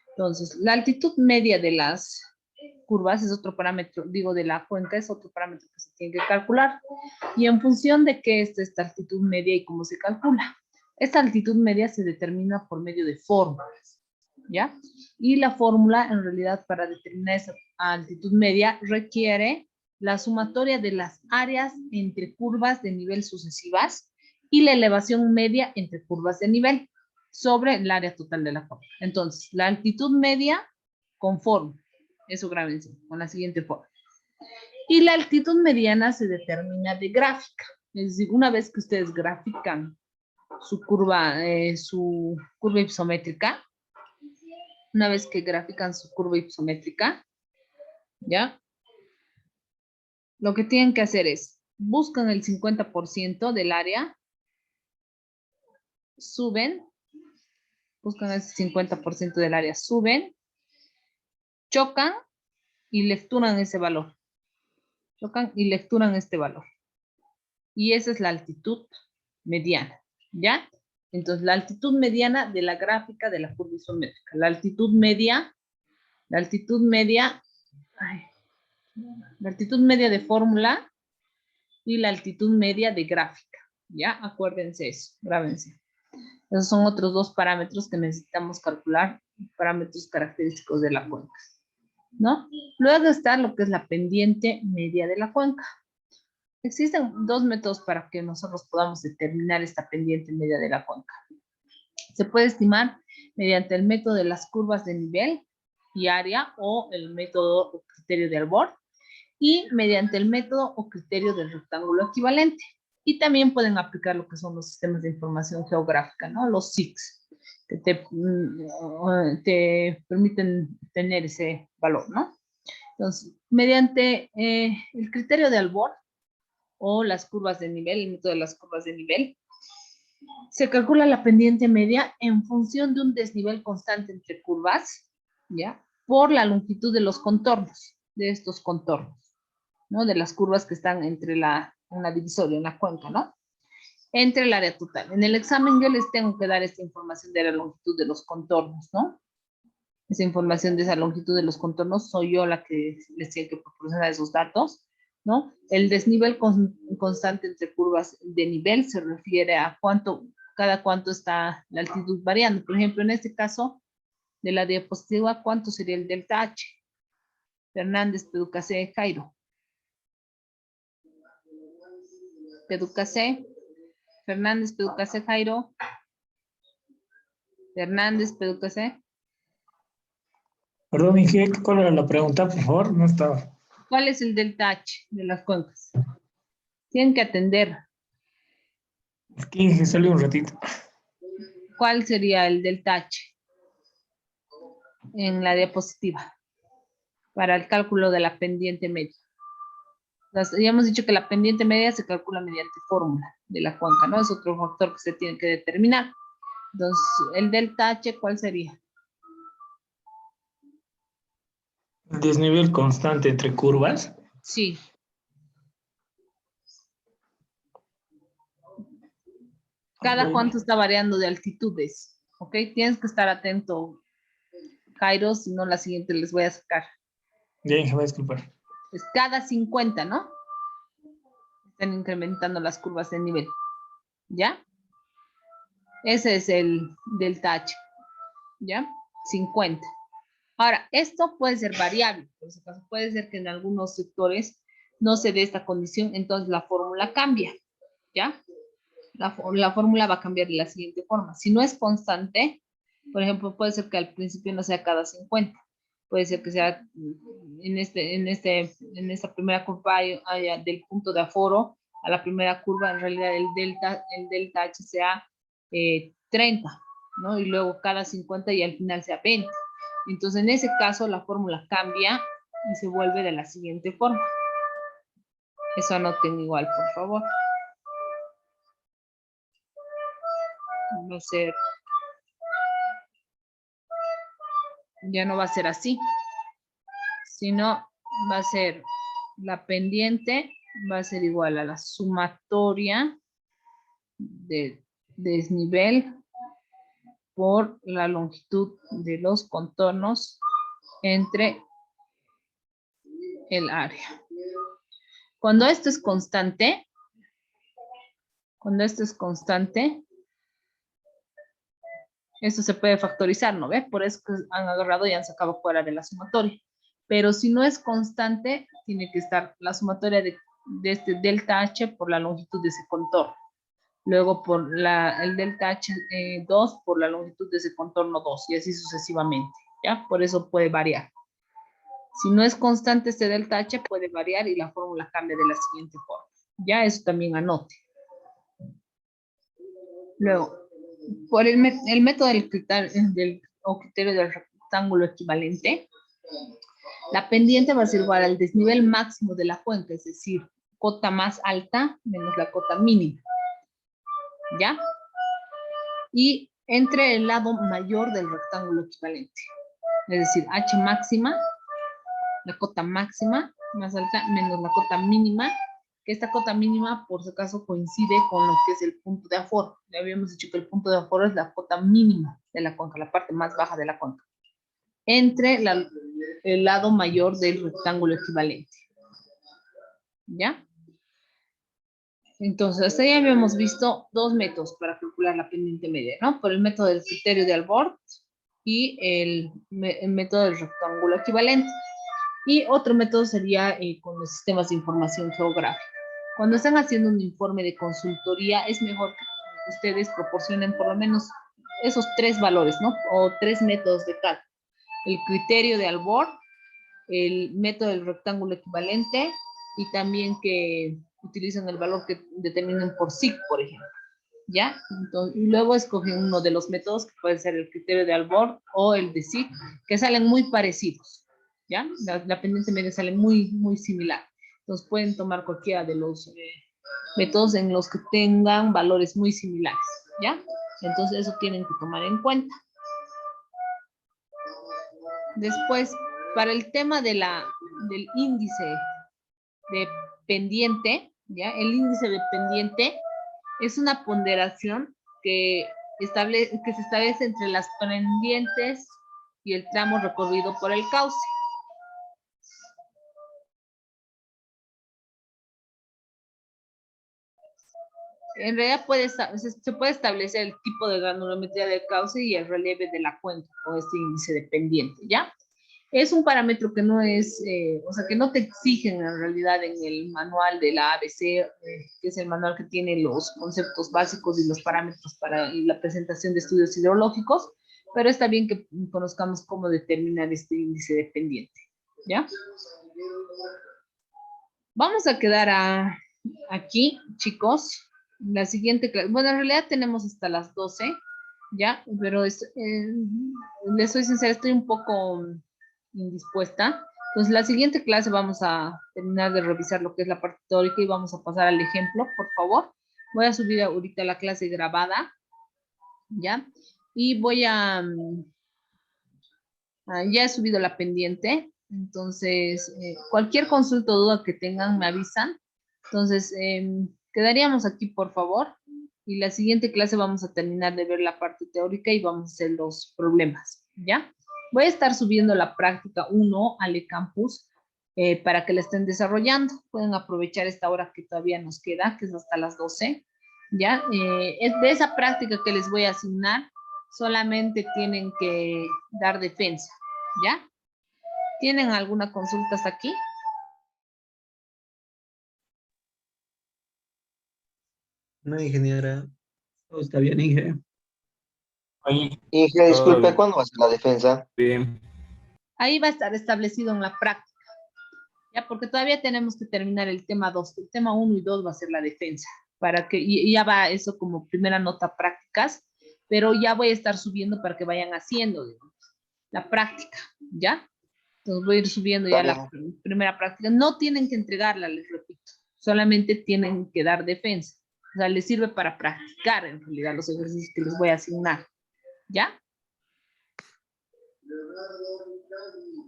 A: Entonces, la altitud media de las curvas es otro parámetro, digo, de la cuenca es otro parámetro que se tiene que calcular. Y en función de qué es esta altitud media y cómo se calcula. Esta altitud media se determina por medio de fórmulas, ¿ya? Y la fórmula, en realidad, para determinar esa altitud media, requiere la sumatoria de las áreas entre curvas de nivel sucesivas y la elevación media entre curvas de nivel sobre el área total de la curva. Entonces, la altitud media con fórmula, eso grábense, con la siguiente fórmula. Y la altitud mediana se determina de gráfica. Es decir, una vez que ustedes grafican su curva ipsométrica, una vez que grafican su curva ipsométrica, ¿ya? Lo que tienen que hacer es, buscan el 50% del área, suben, buscan el 50% del área, suben, chocan y lecturan ese valor. Chocan y lecturan este valor. Y esa es la altitud mediana, ¿ya? Entonces, la altitud mediana de la gráfica de la curva isométrica. La altitud media de fórmula y la altitud media de gráfica, ¿ya? Acuérdense eso, grábense. Esos son otros dos parámetros que necesitamos calcular, parámetros característicos de la cuenca, ¿no? Luego está lo que es la pendiente media de la cuenca. Existen dos métodos para que nosotros podamos determinar esta pendiente media de la cuenca. Se puede estimar mediante el método de las curvas de nivel y área o el método o criterio de Albor y mediante el método o criterio del rectángulo equivalente. Y también pueden aplicar lo que son los sistemas de información geográfica, ¿no? Los SIGs, que te permiten tener ese valor, ¿no? Entonces, mediante el criterio de Albor o las curvas de nivel, el método de las curvas de nivel, se calcula la pendiente media en función de un desnivel constante entre curvas, ¿ya? Por la longitud de los contornos, de estos contornos, ¿no? De las curvas que están entre una divisoria, una cuenca, ¿no? Entre el área total. En el examen yo les tengo que dar esta información de la longitud de los contornos, ¿no? Esa información de esa longitud de los contornos soy yo la que les tiene que proporcionar esos datos, ¿no? El desnivel constante entre curvas de nivel se refiere a cada cuánto está la altitud variando. Por ejemplo, en este caso de la diapositiva, ¿cuánto sería el delta H? Fernández, Peducacé, Jairo. Peducacé, Fernández, Peducacé, Jairo. Fernández, Peducacé.
R: Perdón, Inge, ¿cuál era la pregunta, por favor? No estaba.
A: ¿Cuál es el delta H de las cuencas? Tienen que atender.
R: Es que Inge salió un ratito.
A: ¿Cuál sería el delta H en la diapositiva para el cálculo de la pendiente media? Ya hemos dicho que la pendiente media se calcula mediante fórmula de la cuenca, ¿no? Es otro factor que se tiene que determinar. Entonces, el delta H, ¿cuál sería?
R: ¿El desnivel constante entre curvas?
A: Sí. Cada cuánto está variando de altitudes, ¿ok? Tienes que estar atento, Jairo, si no la siguiente les voy a sacar.
R: Ya, Inge, va a disculpar.
A: Es cada 50, ¿no? Están incrementando las curvas de nivel, ¿ya? Ese es el delta H, ¿ya? 50. Ahora, esto puede ser variable, por si acaso puede ser que en algunos sectores no se dé esta condición, entonces la fórmula cambia, ¿ya? La fórmula va a cambiar de la siguiente forma. Si no es constante, por ejemplo, puede ser que al principio no sea cada 50, Puede ser que sea en esta primera curva haya del punto de aforo a la primera curva, en realidad el delta H sea 30, ¿no? Y luego cada 50 y al final sea 20. Entonces, en ese caso, la fórmula cambia y se vuelve de la siguiente forma. Eso anoten igual, por favor. Va a ser... Ya no va a ser así, sino va a ser la pendiente, va a ser igual a la sumatoria de desnivel por la longitud de los contornos entre el área. Cuando esto es constante, esto se puede factorizar, ¿no ve? Por eso que han agarrado y han sacado fuera de la sumatoria. Pero si no es constante, tiene que estar la sumatoria de este delta H por la longitud de ese contorno. Luego por el delta H2 por la longitud de ese contorno 2 y así sucesivamente, ¿ya? Por eso puede variar. Si no es constante este delta H puede variar y la fórmula cambia de la siguiente forma. Ya eso también anote. Luego, por el método del criterio del rectángulo equivalente, la pendiente va a ser igual al desnivel máximo de la cuenca, es decir, cota más alta menos la cota mínima. ¿Ya? Y entre el lado mayor del rectángulo equivalente. Es decir, H máxima, la cota máxima más alta, menos la cota mínima, que esta cota mínima, por si acaso, coincide con lo que es el punto de aforo. Ya habíamos dicho que el punto de aforo es la cota mínima de la cuenca, la parte más baja de la cuenca. Entre el lado mayor del rectángulo equivalente. ¿Ya? Entonces, hasta ya habíamos visto dos métodos para calcular la pendiente media, ¿no? Por el método del criterio de Albord y el método del rectángulo equivalente. Y otro método sería con los sistemas de información geográfica. Cuando están haciendo un informe de consultoría, es mejor que ustedes proporcionen por lo menos esos tres valores, ¿no? O tres métodos de cálculo. El criterio de Albord, el método del rectángulo equivalente y también que utilizan el valor que determinen por SIG, por ejemplo. ¿Ya? Entonces, y luego escogen uno de los métodos que puede ser el criterio de Albord o el de SIG, que salen muy parecidos. ¿Ya? La pendiente media sale muy, muy similar. Entonces pueden tomar cualquiera de los métodos en los que tengan valores muy similares. ¿Ya? Entonces eso tienen que tomar en cuenta. Después, para el tema de del índice de pendiente, ¿ya? El índice de pendiente es una ponderación que se establece entre las pendientes y el tramo recorrido por el cauce. En realidad se puede establecer el tipo de granulometría del cauce y el relieve de la cuenca o este índice de pendiente, ¿ya? Es un parámetro que no es, o sea, que no te exigen en realidad en el manual de la ABC, que es el manual que tiene los conceptos básicos y los parámetros para la presentación de estudios hidrológicos, pero está bien que conozcamos cómo determinar este índice de pendiente, ¿ya? Vamos a quedar aquí, chicos. La siguiente clase, bueno, en realidad tenemos hasta las 12, ¿ya? Pero les soy sincera, estoy un poco indispuesta. Entonces, la siguiente clase vamos a terminar de revisar lo que es la parte teórica y vamos a pasar al ejemplo, por favor. Voy a subir ahorita la clase grabada, ¿ya? Y voy ya he subido la pendiente, entonces, cualquier consulta o duda que tengan, me avisan. Entonces, quedaríamos aquí, por favor, y la siguiente clase vamos a terminar de ver la parte teórica y vamos a hacer los problemas, ¿ya? Voy a estar subiendo la práctica 1 al eCampus para que la estén desarrollando. Pueden aprovechar esta hora que todavía nos queda, que es hasta las 12, ¿ya? Es de esa práctica que les voy a asignar, solamente tienen que dar defensa, ¿ya? ¿Tienen alguna consulta hasta aquí?
O: No, ingeniera. Todo está bien, Inge.
H: Inge, disculpe, ¿cuándo va a ser la defensa?
I: Bien.
A: Ahí va a estar establecido en la práctica. Ya, porque todavía tenemos que terminar el tema 2. El tema 1 y 2 va a ser la defensa. Para que, y ya va eso como primera nota prácticas, pero ya voy a estar subiendo para que vayan haciendo, digamos, la práctica, ¿ya? Entonces voy a ir subiendo ya la primera práctica. No tienen que entregarla, les repito. Solamente tienen que dar defensa. O sea, les sirve para practicar en realidad los ejercicios que les voy a asignar. ¿Ya?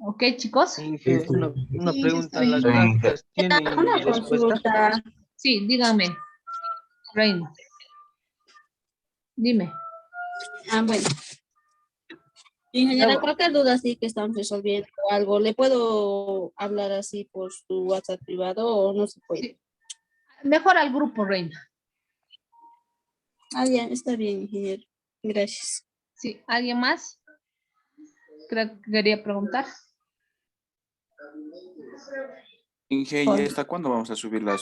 A: Ok, chicos.
B: Una pregunta, ¿las prácticas tienen respuesta?
A: Sí, díganme. Reina. Dime.
Q: Bueno. Ingeniera, cualquier duda sí que estamos resolviendo algo, ¿le puedo hablar así por su WhatsApp privado o no se puede?
A: Sí. Mejor al grupo, Reina.
Q: Bien, está bien, ingeniero. Gracias.
A: Sí, ¿alguien más? Creo que quería preguntar.
S: Inge, ¿y hasta cuándo vamos a subir la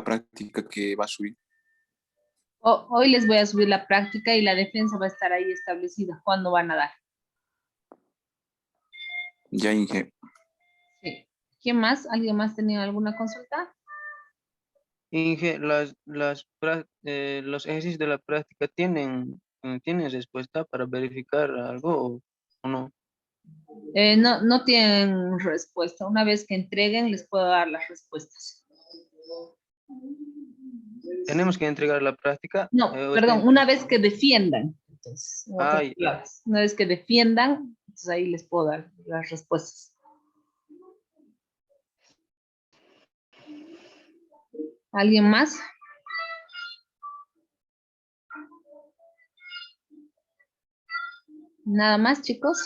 S: práctica que va a subir?
A: Hoy les voy a subir la práctica y la defensa va a estar ahí establecida. ¿Cuándo van a dar?
S: Ya, Inge.
A: Sí. ¿Quién más? ¿Alguien más tenía alguna consulta?
B: Inge, los ejercicios de la práctica tienen respuesta para verificar algo o no?
A: No tienen respuesta. Una vez que entreguen, les puedo dar las respuestas.
B: ¿Tenemos que entregar la práctica?
A: No, perdón, una vez que defiendan. Entonces,
B: ya.
A: una vez que defiendan, entonces ahí les puedo dar las respuestas. ¿Alguien más? ¿Nada más, chicos?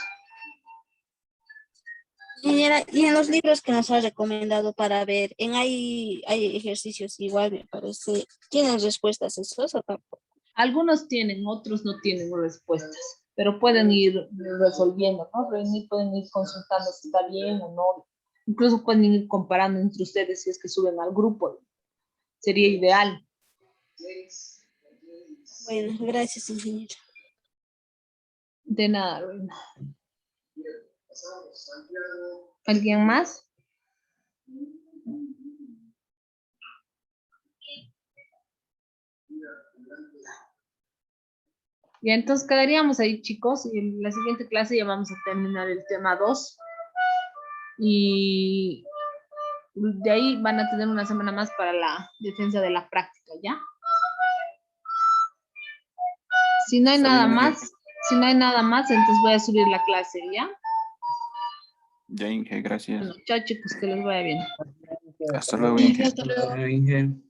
Q: Ingeniera, y en los libros que nos ha recomendado para ver, hay ejercicios igual, me parece. ¿Tienen respuestas esos o tampoco?
A: Algunos tienen, otros no tienen respuestas, pero pueden ir resolviendo, ¿no? Pueden ir consultando si está bien o no. Incluso pueden ir comparando entre ustedes si es que suben al grupo. Sería ideal.
Q: Bueno, gracias, ingeniero.
A: De nada, Reina. ¿Alguien más? Y entonces quedaríamos ahí, chicos, y en la siguiente clase ya vamos a terminar el tema 2. Y de ahí van a tener una semana más para la defensa de la práctica, ¿ya? Si no hay nada más, entonces voy a subir la clase, ¿ya?
S: Ya, Inge, gracias.
A: Bueno, chao, chicos, que les vaya bien.
S: Hasta luego, Inge.
Q: Hasta luego.
O: Inge.